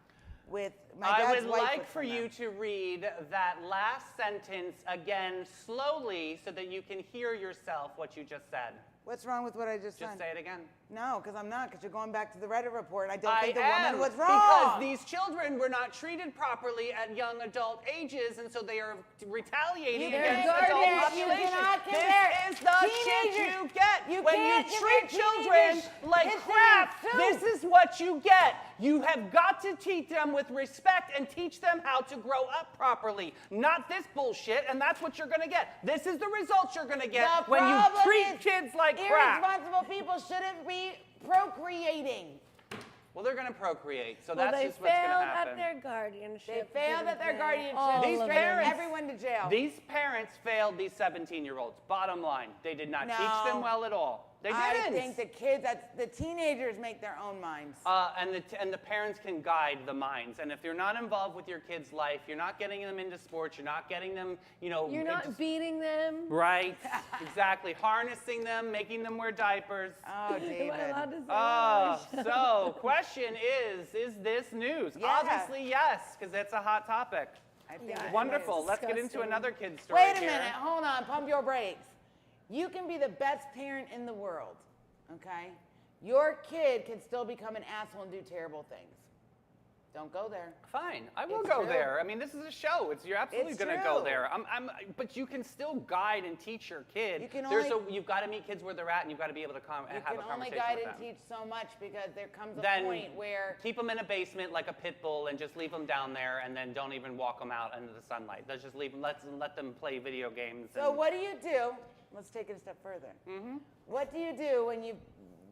Speaker 2: With my
Speaker 1: I
Speaker 2: dad's
Speaker 1: would
Speaker 2: wife
Speaker 1: like
Speaker 2: was
Speaker 1: for
Speaker 2: from
Speaker 1: you
Speaker 2: there.
Speaker 1: to read that last sentence again slowly so that you can hear yourself what you just said.
Speaker 2: What's wrong with what I just
Speaker 1: Just
Speaker 2: said?
Speaker 1: say it again.
Speaker 2: No, because I'm not, because you're going back to the Reddit report. I don't
Speaker 1: I
Speaker 2: think the
Speaker 1: am,
Speaker 2: woman was
Speaker 1: because
Speaker 2: wrong.
Speaker 1: these children were not treated properly at young adult ages, and so they are retaliating
Speaker 2: You
Speaker 1: against
Speaker 2: can't
Speaker 1: adult
Speaker 2: compare- you
Speaker 1: population.
Speaker 2: cannot compare
Speaker 1: This is the shit
Speaker 2: teenagers.
Speaker 1: you get
Speaker 2: You
Speaker 1: when you
Speaker 2: can't
Speaker 1: treat
Speaker 2: compare
Speaker 1: children
Speaker 2: teenagers
Speaker 1: like
Speaker 2: to
Speaker 1: crap.
Speaker 2: soup.
Speaker 1: This is what you get. You have got to teach them with respect and teach them how to grow up properly. Not this bullshit, and that's what you're gonna get. This is the results you're gonna get
Speaker 2: The
Speaker 1: when you
Speaker 2: problem
Speaker 1: treat
Speaker 2: is
Speaker 1: kids like crap.
Speaker 2: Irresponsible people shouldn't be procreating.
Speaker 1: Well, they're gonna procreate, so
Speaker 3: Well,
Speaker 1: that's
Speaker 3: they
Speaker 1: just what's gonna
Speaker 3: failed
Speaker 1: happen.
Speaker 3: at their guardianship.
Speaker 2: They failed at their
Speaker 3: didn't they?
Speaker 2: guardianship.
Speaker 3: All
Speaker 1: These
Speaker 3: of
Speaker 2: These
Speaker 3: them.
Speaker 1: parents-
Speaker 2: everyone to jail.
Speaker 1: These parents failed these 17-year-olds. Bottom line, they did not teach
Speaker 2: No.
Speaker 1: them well at all. They
Speaker 2: I
Speaker 1: didn't.
Speaker 2: think the kids, the teenagers make their own minds.
Speaker 1: And the parents can guide the minds. And if you're not involved with your kid's life, you're not getting them into sports, you're not getting them,
Speaker 3: You're not beating them.
Speaker 1: right, exactly, harnessing them, making them wear diapers.
Speaker 2: Oh,
Speaker 3: Am
Speaker 2: David.
Speaker 3: I allowed to say that?
Speaker 1: So, question is this news?
Speaker 2: Yeah.
Speaker 1: Obviously, yes, because it's a hot topic.
Speaker 2: I think
Speaker 3: Yeah.
Speaker 2: it
Speaker 1: Wonderful.
Speaker 3: is
Speaker 1: Let's get into
Speaker 3: disgusting.
Speaker 1: another kid's story
Speaker 2: Wait a
Speaker 1: here.
Speaker 2: minute. Hold on. Pump your brakes. You can be the best parent in the world, okay? Your kid can still become an asshole and do terrible things. Don't go there.
Speaker 1: Fine, I will
Speaker 2: It's
Speaker 1: go
Speaker 2: true.
Speaker 1: there. I mean, this is a show. You're absolutely
Speaker 2: It's
Speaker 1: going to go
Speaker 2: true.
Speaker 1: there. But you can still guide and teach your kid.
Speaker 2: You can
Speaker 1: You've got to meet kids where they're at, and you've got to be able to
Speaker 2: You
Speaker 1: have
Speaker 2: can
Speaker 1: a
Speaker 2: only
Speaker 1: conversation
Speaker 2: guide
Speaker 1: with
Speaker 2: and
Speaker 1: them.
Speaker 2: teach so much because there comes a
Speaker 1: Then
Speaker 2: point where
Speaker 1: keep them in a basement like a pit bull, and just leave them down there, and then don't even walk them out into the sunlight. Let's just leave them. Let them play video games.
Speaker 2: So
Speaker 1: and-
Speaker 2: what do you do? Let's take it a step further. What do you do when you've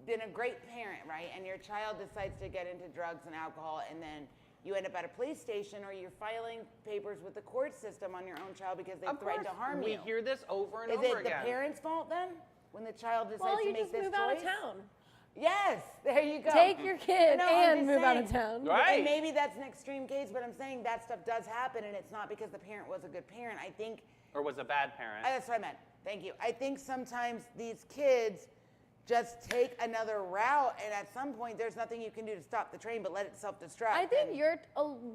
Speaker 2: been a great parent, right? And your child decides to get into drugs and alcohol, and then you end up at a police station, or you're filing papers with the court system on your own child because they
Speaker 1: Of
Speaker 2: threatened to
Speaker 1: course,
Speaker 2: harm
Speaker 1: we
Speaker 2: you.
Speaker 1: hear this over and
Speaker 2: Is
Speaker 1: over
Speaker 2: it the
Speaker 1: again.
Speaker 2: parents' fault then when the child decides
Speaker 3: Well,
Speaker 2: to
Speaker 3: you
Speaker 2: make
Speaker 3: just
Speaker 2: this
Speaker 3: move
Speaker 2: choice?
Speaker 3: out of town.
Speaker 2: Yes, there you go.
Speaker 3: Take your kid
Speaker 2: No, I'm
Speaker 3: and
Speaker 2: just
Speaker 3: move out of
Speaker 2: saying.
Speaker 3: town.
Speaker 1: Right.
Speaker 2: And maybe that's an extreme case, but I'm saying that stuff does happen, and it's not because the parent was a good parent. I think
Speaker 1: Or was a bad parent.
Speaker 2: that's what I meant. Thank you. I think sometimes these kids just take another route, and at some point, there's nothing you can do to stop the train but let it self-destruct.
Speaker 3: I think
Speaker 2: and-
Speaker 3: you're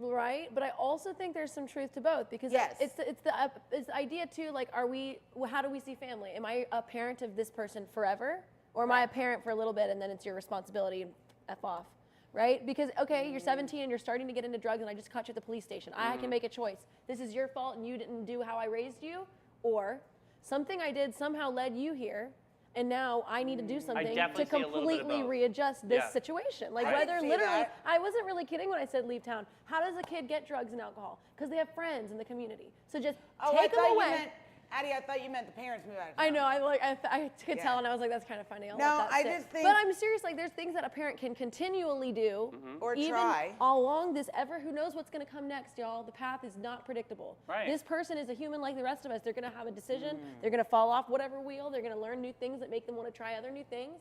Speaker 3: right, but I also think there's some truth to both because
Speaker 2: Yes.
Speaker 3: it's the idea too. Like, how do we see family? Am I a parent of this person forever, or am I a parent for a little bit and then it's your responsibility and f off, right? Because okay, you're 17 and you're starting to get into drugs, and I just caught you at the police station. I can make a choice. This is your fault, and you didn't do how I raised you, or something I did somehow led you here. And now I need to do something to
Speaker 1: definitely see a little bit of
Speaker 3: completely
Speaker 1: both.
Speaker 3: readjust this
Speaker 1: Yeah.
Speaker 3: situation. Like
Speaker 2: I can
Speaker 3: whether
Speaker 2: see
Speaker 3: literally,
Speaker 2: that.
Speaker 3: I wasn't really kidding when I said leave town. How does a kid get drugs and alcohol? Because they have friends in the community. So just
Speaker 2: Oh,
Speaker 3: take
Speaker 2: I
Speaker 3: them
Speaker 2: thought
Speaker 3: away.
Speaker 2: you meant, Addie, I thought you meant the parents move out of town.
Speaker 3: I know. I could
Speaker 2: Yeah.
Speaker 3: tell, and I was like, that's kind of funny. I'll
Speaker 2: No,
Speaker 3: let that
Speaker 2: I
Speaker 3: sit.
Speaker 2: just think-
Speaker 3: But I'm serious. Like, there's things that a parent can continually do,
Speaker 2: Or
Speaker 3: even
Speaker 2: try.
Speaker 3: along this ever. Who knows what's going to come next, y'all? The path is not predictable.
Speaker 1: Right.
Speaker 3: This person is a human like the rest of us. They're going to have a decision. They're going to fall off whatever wheel. They're going to learn new things that make them want to try other new things.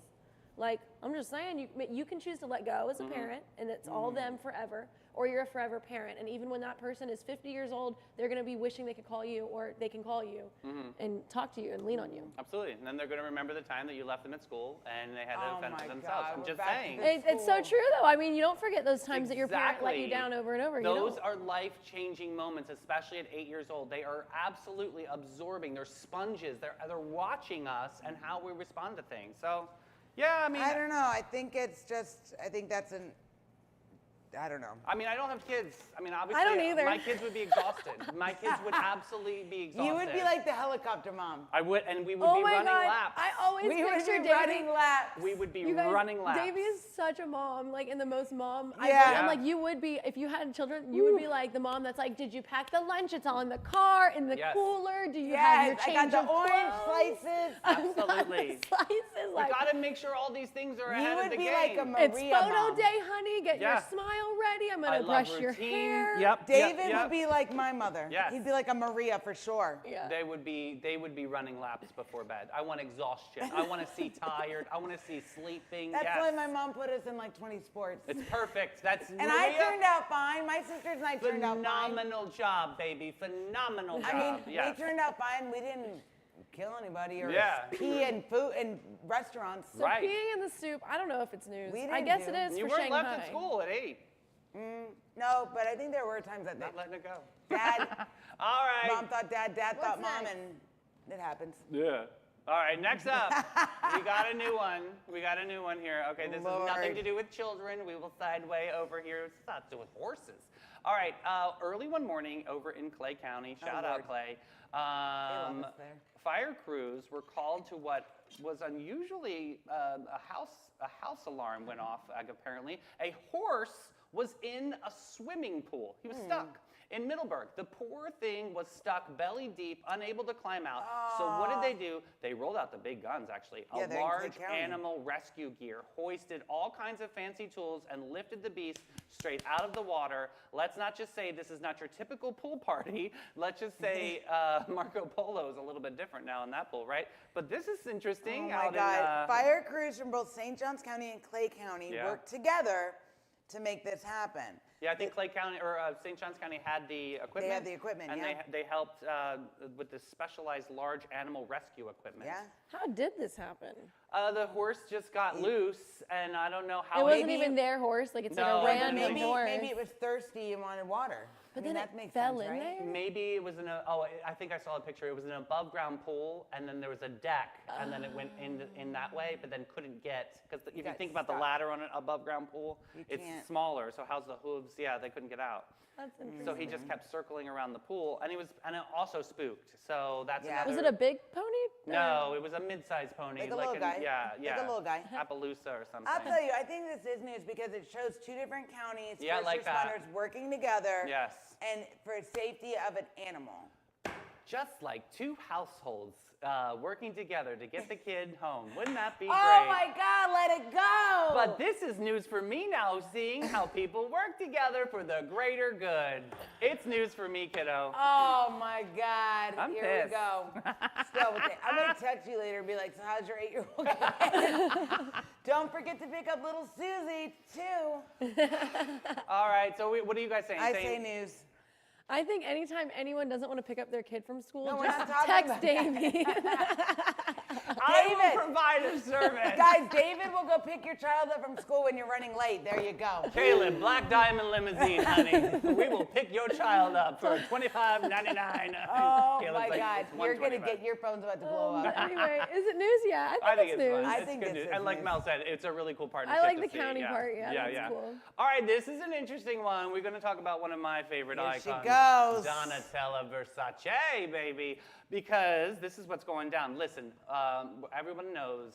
Speaker 3: Like, I'm just saying, you can choose to let go as a parent, and it's all them forever, or you're a forever parent. And even when that person is 50 years old, they're going to be wishing they could call you, or they can call you and talk to you and lean on you.
Speaker 1: Absolutely. And then they're going to remember the time that you left them at school and they had to
Speaker 2: Oh
Speaker 1: fend for
Speaker 2: my
Speaker 1: themselves.
Speaker 2: God,
Speaker 1: I'm
Speaker 2: we're
Speaker 1: just
Speaker 2: back to
Speaker 1: saying.
Speaker 2: this.
Speaker 3: It's so
Speaker 2: School.
Speaker 3: true, though. I mean, you don't forget those times that your parent let you
Speaker 1: Exactly.
Speaker 3: down over and over.
Speaker 1: Those
Speaker 3: you know?
Speaker 1: are life-changing moments, especially at 8 years old. They are absolutely absorbing. They're sponges. They're watching us and how we respond to things. So, yeah, I mean,
Speaker 2: I don't know. I think it's just, I think that's an, I don't know.
Speaker 1: I don't have kids. I mean, obviously,
Speaker 3: don't either.
Speaker 1: my kids would be exhausted. My kids would absolutely be exhausted.
Speaker 2: You would be like the helicopter mom.
Speaker 1: I would, and we would
Speaker 3: Oh
Speaker 1: be
Speaker 3: my
Speaker 1: running
Speaker 3: God.
Speaker 1: laps.
Speaker 3: I always
Speaker 2: We would
Speaker 3: picture
Speaker 2: be
Speaker 3: Davey.
Speaker 2: running laps.
Speaker 1: We would be
Speaker 3: You guys,
Speaker 1: running laps.
Speaker 3: Davey is such a mom, like in the most mom.
Speaker 2: Yeah.
Speaker 3: I'm like, you would be, if you had children, you would be like the mom that's like, did you pack the lunch? It's all in the car, in the
Speaker 1: Yes.
Speaker 3: cooler. Do you have your
Speaker 2: Yes, I
Speaker 3: change
Speaker 2: got the
Speaker 3: of
Speaker 2: orange
Speaker 3: clothes?
Speaker 2: slices.
Speaker 3: I've got the
Speaker 1: Absolutely.
Speaker 3: slices.
Speaker 1: We
Speaker 3: Like,
Speaker 1: got to make sure all these things are
Speaker 2: You
Speaker 1: ahead of
Speaker 2: would
Speaker 1: the
Speaker 2: be
Speaker 1: game.
Speaker 2: like a Maria
Speaker 3: it's photo
Speaker 2: mom.
Speaker 3: day, honey. Get
Speaker 1: Yeah.
Speaker 3: your smile ready. I'm
Speaker 1: I
Speaker 3: gonna
Speaker 1: love
Speaker 3: brush your
Speaker 1: routine.
Speaker 3: hair.
Speaker 1: Yep.
Speaker 2: David
Speaker 1: yep.
Speaker 2: would be like my mother.
Speaker 1: Yes.
Speaker 2: He'd be like a Maria for sure.
Speaker 3: Yeah.
Speaker 1: They would be running laps before bed. I want exhaustion. I want to see tired. I want to see sleeping.
Speaker 2: That's
Speaker 1: yes.
Speaker 2: why my mom put us in like 20 sports.
Speaker 1: It's perfect. That's
Speaker 2: And I turned out fine. My sisters and I turned out fine.
Speaker 1: phenomenal job, baby. Phenomenal job.
Speaker 2: I mean,
Speaker 1: yes.
Speaker 2: we turned out fine. We didn't kill anybody or
Speaker 1: Yeah.
Speaker 2: pee in food in restaurants.
Speaker 3: So
Speaker 1: Right.
Speaker 3: peeing in the soup, I don't know if it's news.
Speaker 2: We
Speaker 3: I
Speaker 2: didn't
Speaker 3: guess
Speaker 2: do.
Speaker 3: it is
Speaker 1: You
Speaker 3: for
Speaker 1: weren't
Speaker 3: Shanghai.
Speaker 1: left at school at 8.
Speaker 2: No, but I think there were times that
Speaker 1: Not letting it go.
Speaker 2: dad,
Speaker 1: All right.
Speaker 2: mom thought dad thought
Speaker 3: What's
Speaker 2: mom,
Speaker 3: next?
Speaker 2: and it happens.
Speaker 1: Yeah. All right, next up, we got a new one. We got a new one here. Okay, this has nothing
Speaker 2: Lord.
Speaker 1: to do with children. We will side way over here. It's not to do with horses. All right, early one morning over in Clay County, shout out
Speaker 2: Lord.
Speaker 1: Clay,
Speaker 2: love us there.
Speaker 1: fire crews were called to what was unusually a house alarm went off, apparently. A horse was in a swimming pool. He was stuck. In Middleburg, the poor thing was stuck belly deep, unable to climb out. So what did they do? They rolled out the big guns, actually.
Speaker 2: Yeah,
Speaker 1: A
Speaker 2: they're in Clay
Speaker 1: large
Speaker 2: County.
Speaker 1: animal rescue gear, hoisted all kinds of fancy tools, and lifted the beast straight out of the water. Let's not just say this is not your typical pool party. Let's just say Marco Polo is a little bit different now in that pool, right? But this is interesting.
Speaker 2: Oh my
Speaker 1: out
Speaker 2: God.
Speaker 1: in,
Speaker 2: Fire crews from both St. Johns County and Clay County
Speaker 1: Yeah.
Speaker 2: worked together to make this happen.
Speaker 1: Yeah, I think Clay County or St. Johns County had the equipment.
Speaker 2: They had the equipment,
Speaker 1: and
Speaker 2: yeah.
Speaker 1: they helped with the specialized large animal rescue equipment.
Speaker 2: Yeah.
Speaker 3: How did this happen?
Speaker 1: The horse just got loose, and I don't know how.
Speaker 3: It wasn't
Speaker 2: maybe-
Speaker 3: even their horse. Like it's
Speaker 1: No,
Speaker 3: like a
Speaker 1: but
Speaker 3: random
Speaker 2: Maybe,
Speaker 3: horse.
Speaker 2: maybe it was thirsty and wanted water.
Speaker 3: But
Speaker 2: I mean,
Speaker 3: then
Speaker 2: that
Speaker 3: it
Speaker 2: makes
Speaker 3: fell
Speaker 2: sense,
Speaker 3: in
Speaker 2: right?
Speaker 3: there?
Speaker 1: Maybe it was in a. Oh, I think I saw a picture. It was an above ground pool, and then there was a deck, and then it went in that way, but then couldn't get because if you
Speaker 2: got
Speaker 1: think about the
Speaker 2: stuck.
Speaker 1: ladder on an above ground pool, it's
Speaker 2: can't.
Speaker 1: smaller. So how's the hooves? Yeah, they couldn't get out.
Speaker 3: That's interesting.
Speaker 1: So he just kept circling around the pool, and it also spooked. So that's
Speaker 2: Yeah.
Speaker 1: another.
Speaker 3: Was it a big pony?
Speaker 1: No, it was a mid-sized pony,
Speaker 2: Like a little guy?
Speaker 1: Yeah,
Speaker 2: Like
Speaker 1: yeah.
Speaker 2: a little guy?
Speaker 1: Appaloosa or something.
Speaker 2: I'll tell you, I think this is news because it shows two different counties,
Speaker 1: Yeah,
Speaker 2: first
Speaker 1: like that.
Speaker 2: responders working together,
Speaker 1: Yes.
Speaker 2: and for safety of an animal.
Speaker 1: Just like two households working together to get the kid home. Wouldn't that be
Speaker 2: Oh
Speaker 1: great?
Speaker 2: my God, let it go!
Speaker 1: But this is news for me now, seeing how people work together for the greater good. It's news for me, kiddo.
Speaker 2: Oh my God,
Speaker 1: I'm
Speaker 2: here
Speaker 1: pissed.
Speaker 2: we go. Still, okay. I'm gonna text you later and be like, so how's your 8-year-old kid? Don't forget to pick up little Susie, too.
Speaker 1: All right, so what are you guys saying?
Speaker 2: I say news.
Speaker 3: I think anytime anyone doesn't want to pick up their kid from school,
Speaker 2: No, we're
Speaker 3: just
Speaker 2: not talking
Speaker 3: text
Speaker 2: about
Speaker 3: Davey.
Speaker 1: I
Speaker 2: David.
Speaker 1: will provide a service.
Speaker 2: Guys, David will go pick your child up from school when you're running late. There you go.
Speaker 1: Caleb, Black Diamond Limousine, honey. We will pick your child up for $25.99.
Speaker 2: Oh
Speaker 1: Caleb's
Speaker 2: my
Speaker 1: like,
Speaker 2: God,
Speaker 1: "It's
Speaker 2: you're gonna
Speaker 1: $125."
Speaker 2: get your phone's about to blow up.
Speaker 3: Anyway, is it news? Yeah,
Speaker 1: I think
Speaker 3: it's
Speaker 1: it's
Speaker 3: news.
Speaker 1: fun.
Speaker 2: I
Speaker 1: It's
Speaker 2: think
Speaker 1: good
Speaker 2: this
Speaker 1: news.
Speaker 2: is
Speaker 1: And like
Speaker 2: news.
Speaker 1: Mel said, it's a really cool partnership.
Speaker 3: like
Speaker 1: to
Speaker 3: the
Speaker 1: see.
Speaker 3: county part, yeah, that's cool.
Speaker 1: All right, this is an interesting one. We're going to talk about one of my favorite
Speaker 2: Here she
Speaker 1: icons.
Speaker 2: goes.
Speaker 1: Donatella Versace, baby. Because this is what's going down. Listen, everyone knows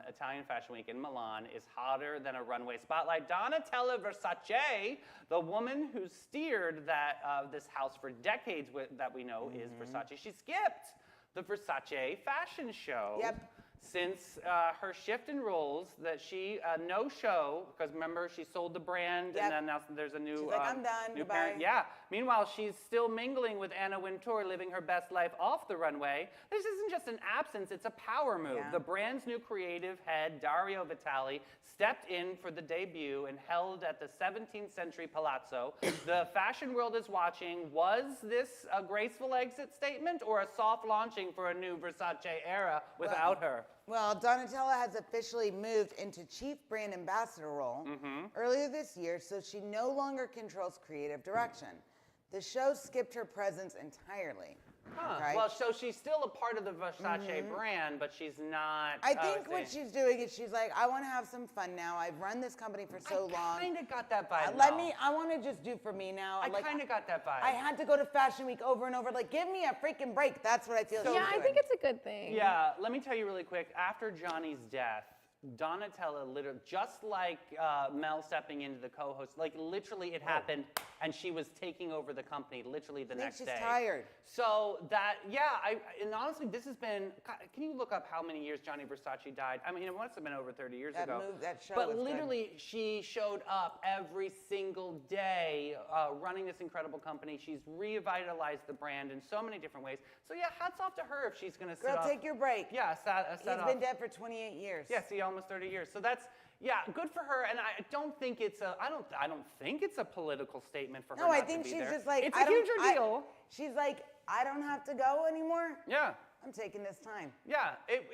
Speaker 1: Italian Fashion Week in Milan is hotter than a runway spotlight. Donatella Versace, the woman who steered this house for decades that we know is Versace, she skipped the Versace fashion show.
Speaker 2: Yep.
Speaker 1: Since her shift in roles, that she no show, because remember she sold the brand,
Speaker 2: Yep.
Speaker 1: and then now there's a new
Speaker 2: She's like, "I'm done,
Speaker 1: new
Speaker 2: goodbye."
Speaker 1: parent. Yeah. Meanwhile, she's still mingling with Anna Wintour, living her best life off the runway. This isn't just an absence; it's a power move.
Speaker 2: Yeah.
Speaker 1: The brand's new creative head, Dario Vitali, stepped in for the debut and held at the 17th century Palazzo. The fashion world is watching. Was this a graceful exit statement or a soft launching for a new Versace era without her?
Speaker 2: Well, Donatella has officially moved into chief brand ambassador role earlier this year, so she no longer controls creative direction. The show skipped her presence entirely.
Speaker 1: Huh.
Speaker 2: Okay?
Speaker 1: Well, so she's still a part of the Versace brand, but she's not.
Speaker 2: I think what
Speaker 1: see.
Speaker 2: she's doing is she's like, I want to have some fun now. I've run this company for so long.
Speaker 1: I kind of got that vibe.
Speaker 2: I want to just do for me now.
Speaker 1: I
Speaker 2: Like,
Speaker 1: kind of got that vibe.
Speaker 2: I had to go to Fashion Week over and over. Like, give me a freaking break. That's what I feel.
Speaker 1: So
Speaker 2: she's
Speaker 3: Yeah, I
Speaker 2: doing.
Speaker 3: think it's a good thing.
Speaker 1: Yeah, let me tell you really quick. After Johnny's death, Donatella literally, just like Mel stepping into the co-host, like literally it happened, and she was taking over the company literally the
Speaker 2: I think
Speaker 1: next
Speaker 2: she's
Speaker 1: day.
Speaker 2: tired.
Speaker 1: So that, and honestly, this has been. Can you look up how many years Johnny Versace died? I mean, it must have been over 30 years ago.
Speaker 2: That show
Speaker 1: But
Speaker 2: was good.
Speaker 1: literally, she showed up every single day running this incredible company. She's revitalized the brand in so many different ways. So yeah, hats off to her if she's going to sit
Speaker 2: Girl,
Speaker 1: off.
Speaker 2: take your break.
Speaker 1: Yeah, set
Speaker 2: He's
Speaker 1: off.
Speaker 2: been dead for 28 years.
Speaker 1: Yeah, see, almost 30 years. So that's good for her. And I don't think it's a. I don't think it's a political statement for her.
Speaker 2: No, I
Speaker 1: not to
Speaker 2: think
Speaker 1: be
Speaker 2: she's
Speaker 1: there.
Speaker 2: just like,
Speaker 1: it's
Speaker 2: I
Speaker 1: a
Speaker 2: don't-
Speaker 1: huge
Speaker 2: I-
Speaker 1: deal.
Speaker 2: She's like, I don't have to go anymore.
Speaker 1: Yeah.
Speaker 2: I'm taking this time.
Speaker 1: Yeah, it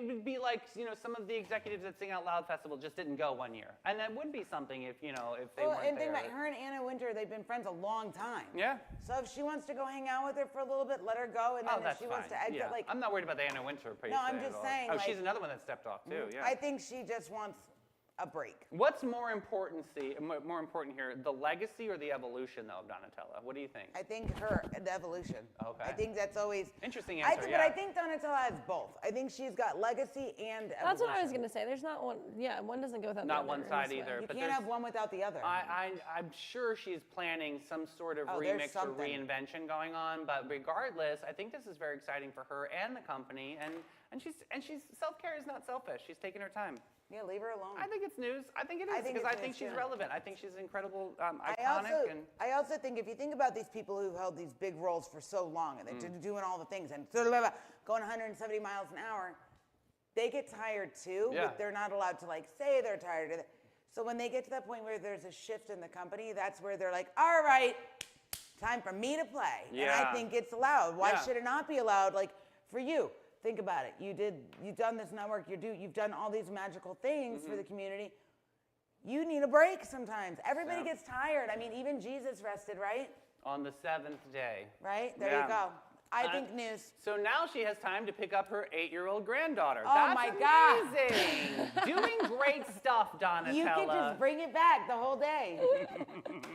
Speaker 1: would be like, some of the executives at Sing Out Loud Festival just didn't go one year. And that would be something if they weren't
Speaker 2: And
Speaker 1: there.
Speaker 2: think about her and Anna Wintour, they've been friends a long time.
Speaker 1: Yeah.
Speaker 2: So if she wants to go hang out with her for a little bit, let her go. And then if
Speaker 1: that's
Speaker 2: she
Speaker 1: fine.
Speaker 2: wants to exit,
Speaker 1: yeah.
Speaker 2: like,
Speaker 1: I'm not worried about the Anna Wintour piece.
Speaker 2: No, I'm
Speaker 1: at
Speaker 2: just
Speaker 1: all.
Speaker 2: saying,
Speaker 1: Oh,
Speaker 2: like-
Speaker 1: she's another one that stepped off too, yeah.
Speaker 2: I think she just wants a break.
Speaker 1: What's more important here, the legacy or the evolution, though, of Donatella? What do you think?
Speaker 2: I think the evolution.
Speaker 1: Okay.
Speaker 2: I think that's always.
Speaker 1: Interesting answer,
Speaker 2: But I think Donatella has both. I think she's got legacy and evolution.
Speaker 3: That's what I was going to say. There's not one. Yeah, one doesn't go without the
Speaker 1: Not
Speaker 3: other.
Speaker 1: one
Speaker 3: in
Speaker 1: side
Speaker 3: this way.
Speaker 1: either.
Speaker 2: You
Speaker 1: but
Speaker 2: can't
Speaker 1: there's-
Speaker 2: have one without the other.
Speaker 1: I'm sure she's planning some sort of
Speaker 2: Oh, there's
Speaker 1: remix or
Speaker 2: something.
Speaker 1: reinvention going on, but regardless, I think this is very exciting for her and the company. And she's self-care is not selfish. She's taking her time.
Speaker 2: Yeah, leave her alone.
Speaker 1: I think it's news. I think it
Speaker 2: I
Speaker 1: is
Speaker 2: think
Speaker 1: because
Speaker 2: it's
Speaker 1: I think
Speaker 2: news,
Speaker 1: she's
Speaker 2: too.
Speaker 1: relevant. I think she's incredible,
Speaker 2: I
Speaker 1: iconic,
Speaker 2: also think if you think about these people who held these big roles for so long and they're doing all the things and going 170 miles an hour, they get tired too.
Speaker 1: Yeah.
Speaker 2: But they're not allowed to say they're tired. So when they get to that point where there's a shift in the company, that's where they're like, all right, time for me to play. And
Speaker 1: Yeah.
Speaker 2: I think it's allowed. Why
Speaker 1: Yeah.
Speaker 2: should it not be allowed? Like for you, think about it. You've done this network. You've done all these magical things for the community. You need a break sometimes. Everybody
Speaker 1: Yeah.
Speaker 2: gets tired. I mean, even Jesus rested, right?
Speaker 1: on the 7th day.
Speaker 2: Right? There
Speaker 1: Yeah.
Speaker 2: you go. I think news.
Speaker 1: So now she has time to pick up her 8-year-old granddaughter.
Speaker 2: Oh
Speaker 1: That's
Speaker 2: my God.
Speaker 1: amazing. Doing great stuff, Donatella.
Speaker 2: You could just bring it back the whole day.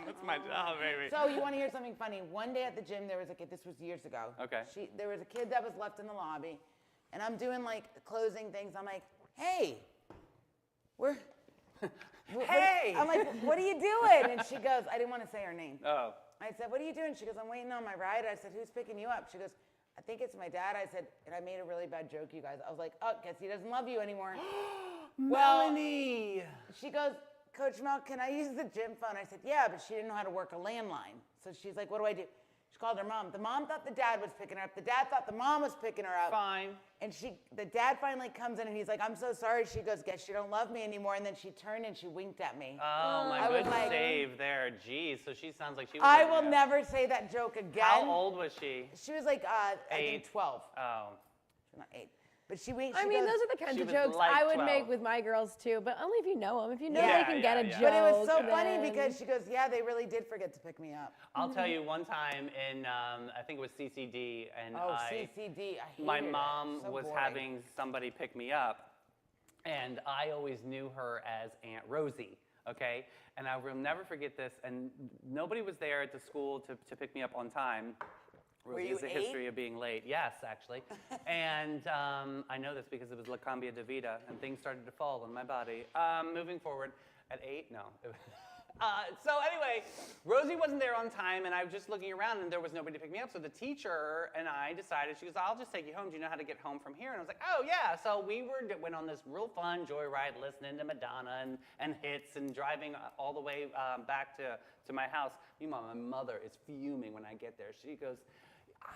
Speaker 1: That's my job, baby.
Speaker 2: So you want to hear something funny? One day at the gym, there was a kid. This was years ago.
Speaker 1: Okay.
Speaker 2: There was a kid that was left in the lobby, and I'm doing closing things. I'm like, hey,
Speaker 1: Hey!
Speaker 2: I'm like, what are you doing? And she goes, I didn't want to say her name.
Speaker 1: Oh.
Speaker 2: I said, what are you doing? She goes, I'm waiting on my ride. I said, who's picking you up? She goes, I think it's my dad. I said, and I made a really bad joke, you guys. I was like, oh, guess he doesn't love you anymore.
Speaker 1: Melanie.
Speaker 2: She goes, Coach Mel, can I use the gym phone? I said, yeah, but she didn't know how to work a landline. So she's like, what do I do? She called her mom. The mom thought the dad was picking her up. The dad thought the mom was picking her up.
Speaker 1: Fine.
Speaker 2: And the dad finally comes in and he's like, I'm so sorry. She goes, guess you don't love me anymore. And then she turned and she winked at me.
Speaker 1: Oh, my
Speaker 2: I was
Speaker 1: good
Speaker 2: like-
Speaker 1: save there. Geez, so she sounds like she was.
Speaker 2: I
Speaker 1: living
Speaker 2: will
Speaker 1: it.
Speaker 2: never say that joke again.
Speaker 1: How old was she?
Speaker 2: She was like, I think
Speaker 1: 8.
Speaker 2: 12.
Speaker 1: Oh.
Speaker 2: She's not 8. But she winked.
Speaker 3: I
Speaker 2: she
Speaker 3: mean,
Speaker 2: goes,
Speaker 3: those are the kinds
Speaker 1: She
Speaker 3: of
Speaker 1: was
Speaker 3: jokes
Speaker 1: like
Speaker 3: I would
Speaker 1: 12.
Speaker 3: make with my girls too, but only if you know them. If you know
Speaker 2: Yeah,
Speaker 3: they can get a
Speaker 1: yeah.
Speaker 3: joke.
Speaker 2: But it was so funny
Speaker 3: then-
Speaker 2: because she goes, yeah, they really did forget to pick me up.
Speaker 1: I'll tell you one time in, I think it was CCD, and
Speaker 2: Oh, CCD. I hated
Speaker 1: my
Speaker 2: it.
Speaker 1: mom
Speaker 2: So
Speaker 1: was
Speaker 2: boring.
Speaker 1: having somebody pick me up, and I always knew her as Aunt Rosie, okay? And I will never forget this, and nobody was there at the school to pick me up on time. Rosie
Speaker 2: you
Speaker 1: has a
Speaker 2: 8?
Speaker 1: history of being late. Yes, actually. And I know this because it was La Cambia de Vida, and things started to fall on my body. Moving forward, at 8, no. So anyway, Rosie wasn't there on time, and I was just looking around, and there was nobody to pick me up. So the teacher and I decided, she goes, I'll just take you home. Do you know how to get home from here? And I was like, oh, yeah. So we went on this real fun joyride, listening to Madonna and hits, and driving all the way back to my house. Meanwhile, my mother is fuming when I get there. She goes,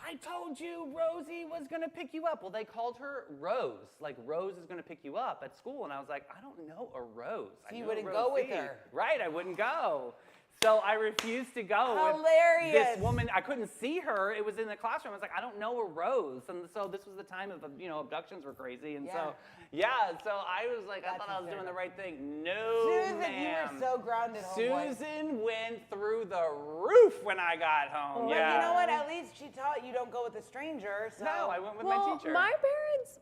Speaker 1: I told you Rosie was going to pick you up. Well, they called her Rose. Like, Rose is going to pick you up at school. And I was like, I don't know a Rose.
Speaker 2: So
Speaker 1: I
Speaker 2: you
Speaker 1: know
Speaker 2: wouldn't go with
Speaker 1: Rosie.
Speaker 2: her.
Speaker 1: Right, I wouldn't go. So I refused to go
Speaker 2: Hilarious.
Speaker 1: with this woman. I couldn't see her. It was in the classroom. I was like, I don't know a Rose. And so this was the time of, abductions were crazy. And so I was like, I
Speaker 2: That's
Speaker 1: thought I was doing the
Speaker 2: hysterical.
Speaker 1: right thing. No,
Speaker 2: Susan,
Speaker 1: ma'am.
Speaker 2: you were so grounded, homeboy.
Speaker 1: Susan went through the roof when I got home.
Speaker 2: But
Speaker 1: yeah.
Speaker 2: you know what? At least she taught you don't go with a stranger. So.
Speaker 1: No, I went with
Speaker 3: well,
Speaker 1: my teacher.
Speaker 3: my parents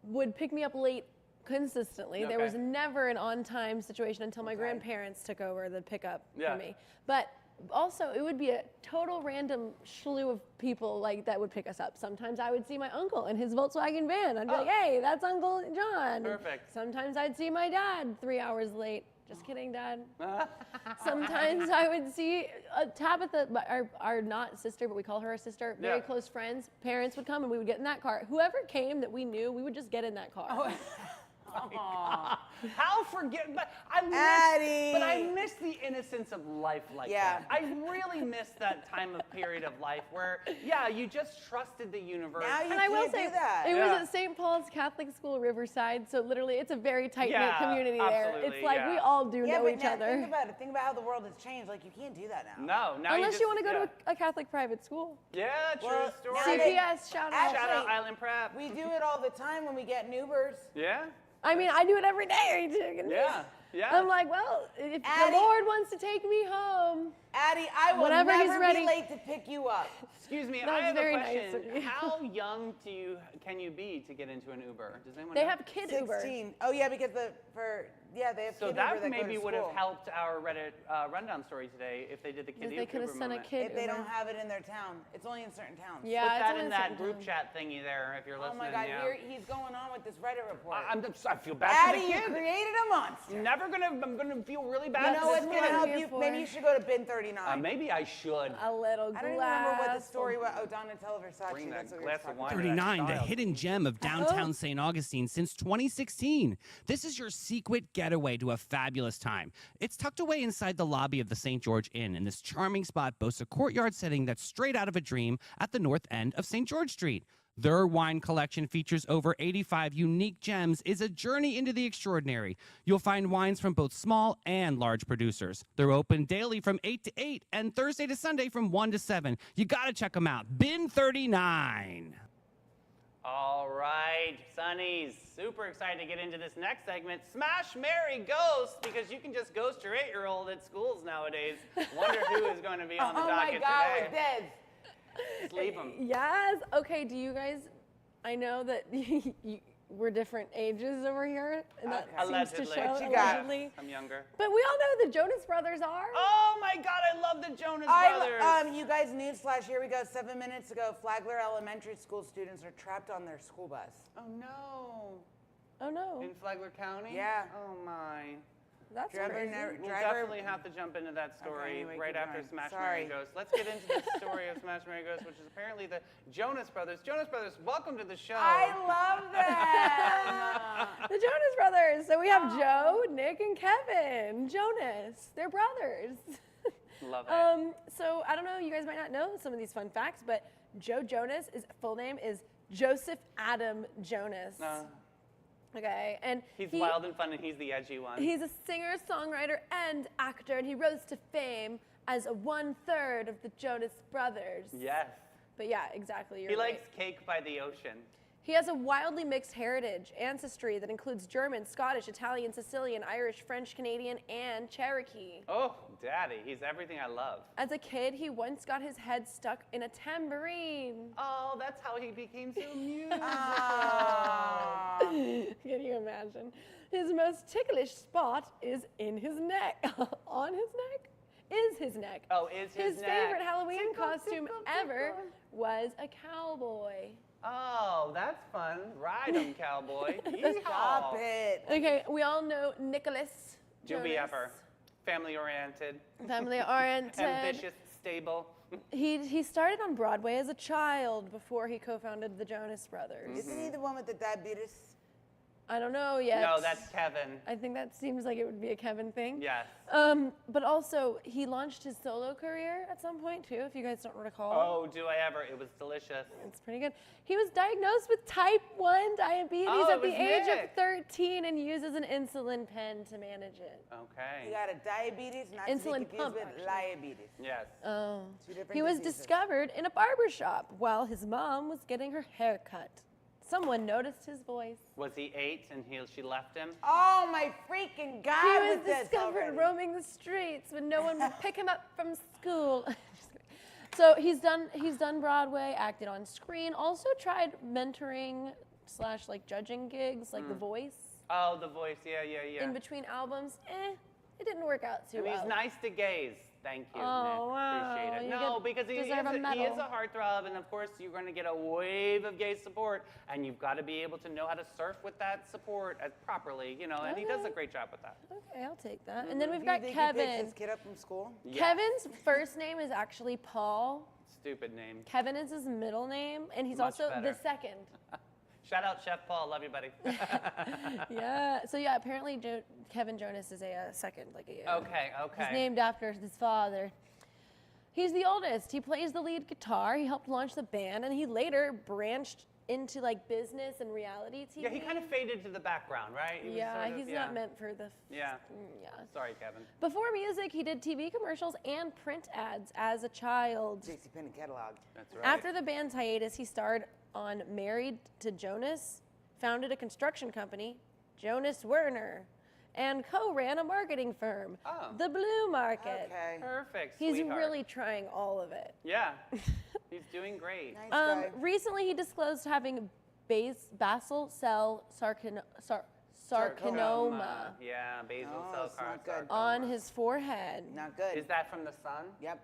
Speaker 3: would pick me up late consistently. There
Speaker 1: Okay.
Speaker 3: was never an on-time situation until my
Speaker 2: Okay.
Speaker 3: grandparents took over the pickup
Speaker 1: Yeah.
Speaker 3: for me. But also, it would be a total random slew of people like that would pick us up. Sometimes I would see my uncle in his Volkswagen van. I'd be like, hey, that's Uncle John. And
Speaker 1: Perfect.
Speaker 3: sometimes I'd see my dad 3 hours late. Just kidding, Dad. Sometimes I would see Tabitha, our not sister, but we call her a sister, very
Speaker 1: Yeah.
Speaker 3: close friends. Parents would come and we would get in that car. Whoever came that we knew, we would just get in that car.
Speaker 1: How forget? But
Speaker 2: Addie.
Speaker 1: I miss the innocence of life like
Speaker 2: Yeah.
Speaker 1: that. I really miss that time of period of life where, you just trusted the universe.
Speaker 2: Now you
Speaker 3: And I will
Speaker 2: can't
Speaker 3: say,
Speaker 2: do that.
Speaker 3: it
Speaker 1: Yeah.
Speaker 3: was at St. Paul's Catholic School, Riverside, so literally it's a very tight-knit
Speaker 1: Yeah,
Speaker 3: community there.
Speaker 1: absolutely,
Speaker 3: It's like
Speaker 1: yeah.
Speaker 3: we all do
Speaker 2: Yeah,
Speaker 3: know
Speaker 2: but
Speaker 3: each
Speaker 2: now
Speaker 3: other.
Speaker 2: think about it. Think about how the world has changed. Like, you can't do that now.
Speaker 1: No, now
Speaker 3: Unless you want to go
Speaker 1: yeah.
Speaker 3: to a Catholic private school.
Speaker 1: Yeah, true
Speaker 2: Well,
Speaker 1: story.
Speaker 2: now they-
Speaker 3: CPS, shout out.
Speaker 1: Shout out
Speaker 2: Actually,
Speaker 1: Island Prep.
Speaker 2: We do it all the time when we get in Ubers.
Speaker 1: Yeah,
Speaker 3: I mean, I do it every day. Are you kidding me?
Speaker 1: yeah.
Speaker 3: I'm like, well, if
Speaker 2: Addie-
Speaker 3: the Lord wants to take me home,
Speaker 2: Addie, I will
Speaker 3: Whenever he's
Speaker 2: never
Speaker 3: ready.
Speaker 2: be late to pick you up.
Speaker 1: Excuse me, I
Speaker 3: That's
Speaker 1: have
Speaker 3: very
Speaker 1: a
Speaker 3: nice
Speaker 1: question.
Speaker 3: of you.
Speaker 1: How young can you be to get into an Uber? Does anyone
Speaker 3: they
Speaker 1: know?
Speaker 3: have kid Uber.
Speaker 2: 16. Oh, yeah, because they have
Speaker 1: So
Speaker 2: kid
Speaker 1: that
Speaker 2: Uber that
Speaker 1: maybe
Speaker 2: go to
Speaker 1: would have
Speaker 2: school.
Speaker 1: helped our Reddit rundown story today if they did the kid
Speaker 3: They
Speaker 1: Uber
Speaker 3: could have sent a
Speaker 1: moment.
Speaker 3: kid
Speaker 2: If they
Speaker 3: Uber.
Speaker 2: don't have it in their town. It's only in certain towns.
Speaker 3: Yeah,
Speaker 1: Put
Speaker 3: it's
Speaker 1: that
Speaker 3: only
Speaker 1: in
Speaker 3: a
Speaker 1: that
Speaker 3: certain
Speaker 1: group
Speaker 3: town.
Speaker 1: chat thingy there if you're
Speaker 2: Oh
Speaker 1: listening.
Speaker 2: my God,
Speaker 1: yeah.
Speaker 2: he's going on with this Reddit report.
Speaker 1: I feel bad
Speaker 2: Addie,
Speaker 1: for
Speaker 2: you
Speaker 1: the kid.
Speaker 2: created a monster.
Speaker 1: I'm gonna feel really bad
Speaker 2: You know
Speaker 1: for
Speaker 2: what's
Speaker 1: this
Speaker 2: going to
Speaker 1: kid.
Speaker 2: help
Speaker 3: Here
Speaker 2: you?
Speaker 3: for.
Speaker 2: Maybe you should go to bin 39.
Speaker 1: Maybe I should.
Speaker 3: A little glass.
Speaker 2: I don't even remember what the story was. Oh, Donatella Versace.
Speaker 1: Bring
Speaker 2: That's
Speaker 1: that
Speaker 2: what we were
Speaker 1: glass of
Speaker 2: talking
Speaker 1: wine.
Speaker 2: about.
Speaker 4: 39, the
Speaker 1: child.
Speaker 4: hidden gem of downtown St. Augustine since 2016. This is your secret getaway to a fabulous time. It's tucked away inside the lobby of the St. George Inn, and this charming spot boasts a courtyard setting that's straight out of a dream at the north end of St. George Street. Their wine collection features over 85 unique gems, is a journey into the extraordinary. You'll find wines from both small and large producers. They're open daily from 8 to 8 and Thursday to Sunday from 1 to 7. You gotta check them out. Bin 39.
Speaker 1: All right, Sonnies, super excited to get into this next segment. Smash, Marry, Ghost, because you can just ghost your 8-year-old at schools nowadays. Wonder who is going to be on the
Speaker 2: Oh my
Speaker 1: docket
Speaker 2: God,
Speaker 1: today.
Speaker 2: we're dead.
Speaker 1: Just leave them.
Speaker 3: Yes. Okay. Do you guys? I know that we're different ages over here, and that
Speaker 2: Okay.
Speaker 3: seems to
Speaker 1: Allegedly.
Speaker 3: show.
Speaker 2: What you got?
Speaker 3: Allegedly.
Speaker 1: I'm younger.
Speaker 3: But we all know the Jonas Brothers are.
Speaker 1: Oh my God, I love the Jonas Brothers.
Speaker 2: You guys, newsflash, here we go. 7 minutes ago, Flagler Elementary School students are trapped on their school bus.
Speaker 1: Oh no.
Speaker 3: Oh no.
Speaker 1: In Flagler County?
Speaker 2: Yeah.
Speaker 1: Oh my.
Speaker 3: That's
Speaker 2: Driver
Speaker 3: crazy.
Speaker 2: never-
Speaker 1: We'll
Speaker 2: Driver-
Speaker 1: definitely have to jump into that story
Speaker 2: anyway,
Speaker 1: right
Speaker 2: keep
Speaker 1: after
Speaker 2: going.
Speaker 1: Smash,
Speaker 2: Sorry.
Speaker 1: Marry, Ghost. Let's get into the story of Smash, Marry, Ghost, which is apparently the Jonas Brothers. Jonas Brothers, welcome to the show.
Speaker 2: I love them.
Speaker 3: The Jonas Brothers. So we have Joe, Nick, and Kevin. Jonas. They're brothers.
Speaker 1: Love it.
Speaker 3: So I don't know, you guys might not know some of these fun facts, but Joe Jonas, his full name is Joseph Adam Jonas. Okay, and
Speaker 1: He's wild and fun, and he's the edgy one.
Speaker 3: he's a singer, songwriter, and actor, and he rose to fame as a 1/3 of the Jonas Brothers.
Speaker 1: Yes.
Speaker 3: But yeah, exactly. You're
Speaker 1: He
Speaker 3: right.
Speaker 1: likes cake by the ocean.
Speaker 3: He has a wildly mixed heritage, ancestry that includes German, Scottish, Italian, Sicilian, Irish, French, Canadian, and Cherokee.
Speaker 1: Oh, daddy, he's everything I love.
Speaker 3: As a kid, he once got his head stuck in a tambourine.
Speaker 1: Oh, that's how he became so musical.
Speaker 3: Can you imagine? His most ticklish spot is in his neck. On his neck? Is his neck.
Speaker 1: Oh, is his neck.
Speaker 3: favorite Halloween
Speaker 1: Tickle,
Speaker 3: costume
Speaker 1: tickle,
Speaker 3: ever
Speaker 1: tickle.
Speaker 3: was a cowboy.
Speaker 1: Oh, that's fun. Ride 'em, cowboy.
Speaker 2: Stop
Speaker 1: Yeehaw.
Speaker 2: it.
Speaker 3: Okay, we all know Nicholas
Speaker 1: Do we
Speaker 3: Jonas.
Speaker 1: ever? Family oriented,
Speaker 3: Family oriented.
Speaker 1: ambitious, stable.
Speaker 3: He started on Broadway as a child before he co-founded the Jonas Brothers.
Speaker 2: Isn't he the one with the diabetes?
Speaker 3: I don't know yet.
Speaker 1: No, that's Kevin.
Speaker 3: I think that seems like it would be a Kevin thing.
Speaker 1: Yes.
Speaker 3: But also, he launched his solo career at some point too, if you guys don't recall.
Speaker 1: Oh, do I ever? It was delicious.
Speaker 3: It's pretty good. He was diagnosed with type 1 diabetes
Speaker 1: Oh,
Speaker 3: at
Speaker 1: it
Speaker 3: the
Speaker 1: was
Speaker 3: age
Speaker 1: Nick.
Speaker 3: of 13 and uses an insulin pen to manage it.
Speaker 2: He
Speaker 1: Okay.
Speaker 2: got a diabetes, not
Speaker 3: Insulin
Speaker 2: to be confused
Speaker 3: pump,
Speaker 2: with
Speaker 3: actually.
Speaker 2: diabetes.
Speaker 1: Yes.
Speaker 3: Oh.
Speaker 2: Two different
Speaker 3: He was
Speaker 2: diseases.
Speaker 3: discovered in a barber shop while his mom was getting her hair cut. Someone noticed his voice.
Speaker 1: Was he 8 and she left him?
Speaker 2: Oh my freaking God!
Speaker 3: He was
Speaker 2: with this
Speaker 3: discovered
Speaker 2: already.
Speaker 3: roaming the streets when no one would pick him up from school. Just kidding. So he's done Broadway, acted on screen, also tried mentoring / like judging gigs like The Voice
Speaker 1: Oh, The Voice. Yeah.
Speaker 3: in between albums. It didn't work out too
Speaker 1: And
Speaker 3: well.
Speaker 1: he's nice to gays. Thank you,
Speaker 3: Oh,
Speaker 1: Nick.
Speaker 3: wow.
Speaker 1: Appreciate it.
Speaker 3: You
Speaker 1: No,
Speaker 3: get-
Speaker 1: because he is
Speaker 3: deserve a
Speaker 1: he is
Speaker 3: medal.
Speaker 1: a heartthrob, and of course you're going to get a wave of gay support, and you've got to be able to know how to surf with that support properly, and he does a
Speaker 3: Okay.
Speaker 1: great job with that.
Speaker 3: Okay, I'll take that. And then we've
Speaker 2: Do you
Speaker 3: got
Speaker 2: think he picks
Speaker 3: Kevin.
Speaker 2: his kid up from school?
Speaker 1: Yes.
Speaker 3: Kevin's first name is actually Paul.
Speaker 1: Stupid name.
Speaker 3: Kevin is his middle name, and he's
Speaker 1: Much
Speaker 3: also
Speaker 1: better.
Speaker 3: the second.
Speaker 1: Shout out Chef Paul. Love you, buddy.
Speaker 3: Yeah. So yeah, apparently Kevin Jonas is a second, like a.
Speaker 1: Okay.
Speaker 3: He's named after his father. He's the oldest. He plays the lead guitar. He helped launch the band, and he later branched into like business and reality TV.
Speaker 1: Yeah, he kind of faded to the background, right? He was
Speaker 3: Yeah,
Speaker 1: sort of-
Speaker 3: he's not meant for the.
Speaker 1: Yeah.
Speaker 3: Yeah.
Speaker 1: Sorry, Kevin.
Speaker 3: Before music, he did TV commercials and print ads as a child.
Speaker 2: JCPenney catalog.
Speaker 1: That's right.
Speaker 3: After the band's hiatus, he starred on Married to Jonas, founded a construction company, Jonas Werner, and co-ran a marketing firm,
Speaker 1: Oh.
Speaker 3: The Blue Market.
Speaker 2: Okay.
Speaker 1: Perfect.
Speaker 3: He's
Speaker 1: sweetheart.
Speaker 3: really trying all of it.
Speaker 1: Yeah. He's doing great.
Speaker 2: Nice guy.
Speaker 3: Recently, he disclosed having basal cell sarcoma
Speaker 1: Yeah, basal
Speaker 2: Oh,
Speaker 1: cell
Speaker 2: it's not good.
Speaker 1: carcinoma.
Speaker 3: on his forehead.
Speaker 2: Not good.
Speaker 1: Is that from the sun?
Speaker 2: Yep.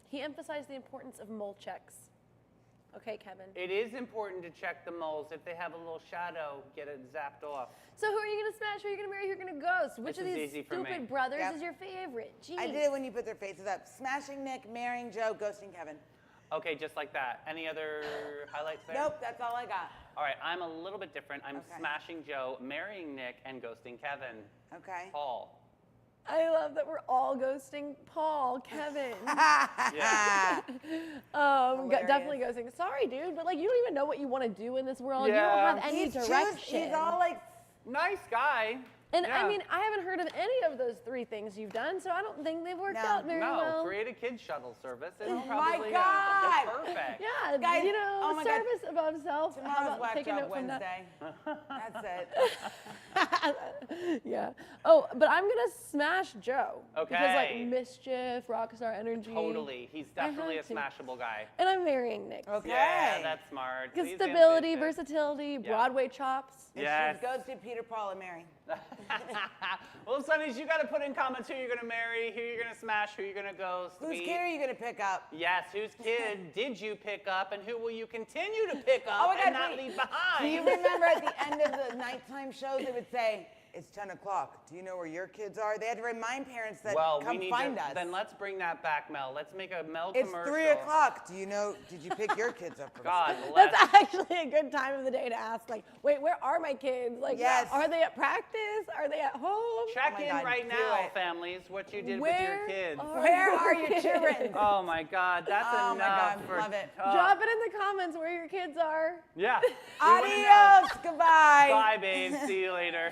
Speaker 3: He emphasized the importance of mole checks. Okay, Kevin.
Speaker 1: It is important to check the moles. If they have a little shadow, get it zapped off.
Speaker 3: So who are you gonna smash? Who are you gonna marry? Who are you gonna ghost? Which
Speaker 1: This
Speaker 3: of
Speaker 1: is
Speaker 3: these
Speaker 1: easy for me.
Speaker 3: stupid brothers
Speaker 2: Yep.
Speaker 3: is your favorite? Jeez.
Speaker 2: I did it when you put their faces up. Smashing Nick, marrying Joe, ghosting Kevin.
Speaker 1: Okay, just like that. Any other highlights there?
Speaker 2: Nope, that's all I got.
Speaker 1: All right, I'm a little bit different. I'm
Speaker 2: Okay.
Speaker 1: smashing Joe, marrying Nick, and ghosting Kevin.
Speaker 2: Okay.
Speaker 1: Paul.
Speaker 3: I love that we're all ghosting Paul, Kevin.
Speaker 1: Yeah.
Speaker 3: Definitely ghosting. Sorry, dude, but like you don't even know what you want to do in this world. You
Speaker 1: Yeah.
Speaker 3: don't have any
Speaker 2: He's
Speaker 3: direction.
Speaker 2: He's all like,
Speaker 1: Nice guy.
Speaker 3: and
Speaker 1: Yeah.
Speaker 3: I mean, I haven't heard of any of those three things you've done, so I don't think they've worked
Speaker 2: No.
Speaker 3: out very
Speaker 1: No,
Speaker 3: well.
Speaker 1: create a kid shuttle service. It's
Speaker 2: Oh my
Speaker 1: probably
Speaker 2: God.
Speaker 1: it's perfect.
Speaker 3: Yeah,
Speaker 2: Guys,
Speaker 3: you know,
Speaker 2: oh my God.
Speaker 3: service above self. How
Speaker 2: tomorrow's
Speaker 3: about
Speaker 2: Whack
Speaker 3: taking
Speaker 2: Job
Speaker 3: it from that?
Speaker 2: Wednesday. That's it.
Speaker 3: Yeah. Oh, but I'm gonna smash Joe. Because like
Speaker 1: Okay.
Speaker 3: mischief, rockstar energy.
Speaker 1: Totally. He's definitely a
Speaker 3: have to.
Speaker 1: smashable guy.
Speaker 3: And I'm marrying Nick.
Speaker 2: Okay.
Speaker 1: Yeah, that's smart.
Speaker 3: Because
Speaker 1: He's
Speaker 3: stability,
Speaker 1: ambitious.
Speaker 3: versatility, Broadway chops.
Speaker 2: And
Speaker 1: Yes.
Speaker 2: she goes to Peter, Paul, and Mary.
Speaker 1: Well, Sonnies, you got to put in comments who you're going to marry, who you're going to smash, who you're going to ghost.
Speaker 2: Whose kid are you going to pick up?
Speaker 1: Yes, whose kid did you pick up, and who will you continue to pick up
Speaker 2: Oh my God,
Speaker 1: and not
Speaker 2: wait.
Speaker 1: leave behind?
Speaker 2: Do you remember at the end of the nighttime shows, they would say, it's 10 o'clock. Do you know where your kids are? They had to remind parents that
Speaker 1: Well,
Speaker 2: come
Speaker 1: we need
Speaker 2: find
Speaker 1: to,
Speaker 2: us.
Speaker 1: then let's bring that back, Mel. Let's make a Mel
Speaker 2: It's
Speaker 1: commercial.
Speaker 2: 3 o'clock. Do you know, did you pick your kids up from
Speaker 1: God
Speaker 2: school?
Speaker 1: bless.
Speaker 5: That's actually a good time of the day to ask, like, wait, where are my kids? Like,
Speaker 2: Yes.
Speaker 5: are they at practice? Are they at home?
Speaker 1: Check
Speaker 2: Oh my
Speaker 1: in
Speaker 2: God,
Speaker 1: right
Speaker 2: do
Speaker 1: now,
Speaker 2: it.
Speaker 1: families, what you did with your
Speaker 5: Where
Speaker 1: kids.
Speaker 2: Where are your children?
Speaker 1: Oh my God, that's
Speaker 2: Oh my
Speaker 1: enough.
Speaker 2: God,
Speaker 1: for,
Speaker 2: love it.
Speaker 5: Drop it in the comments where your kids are.
Speaker 1: Yeah. we wanna know.
Speaker 2: Adios. Goodbye.
Speaker 1: Bye, babes. See you later.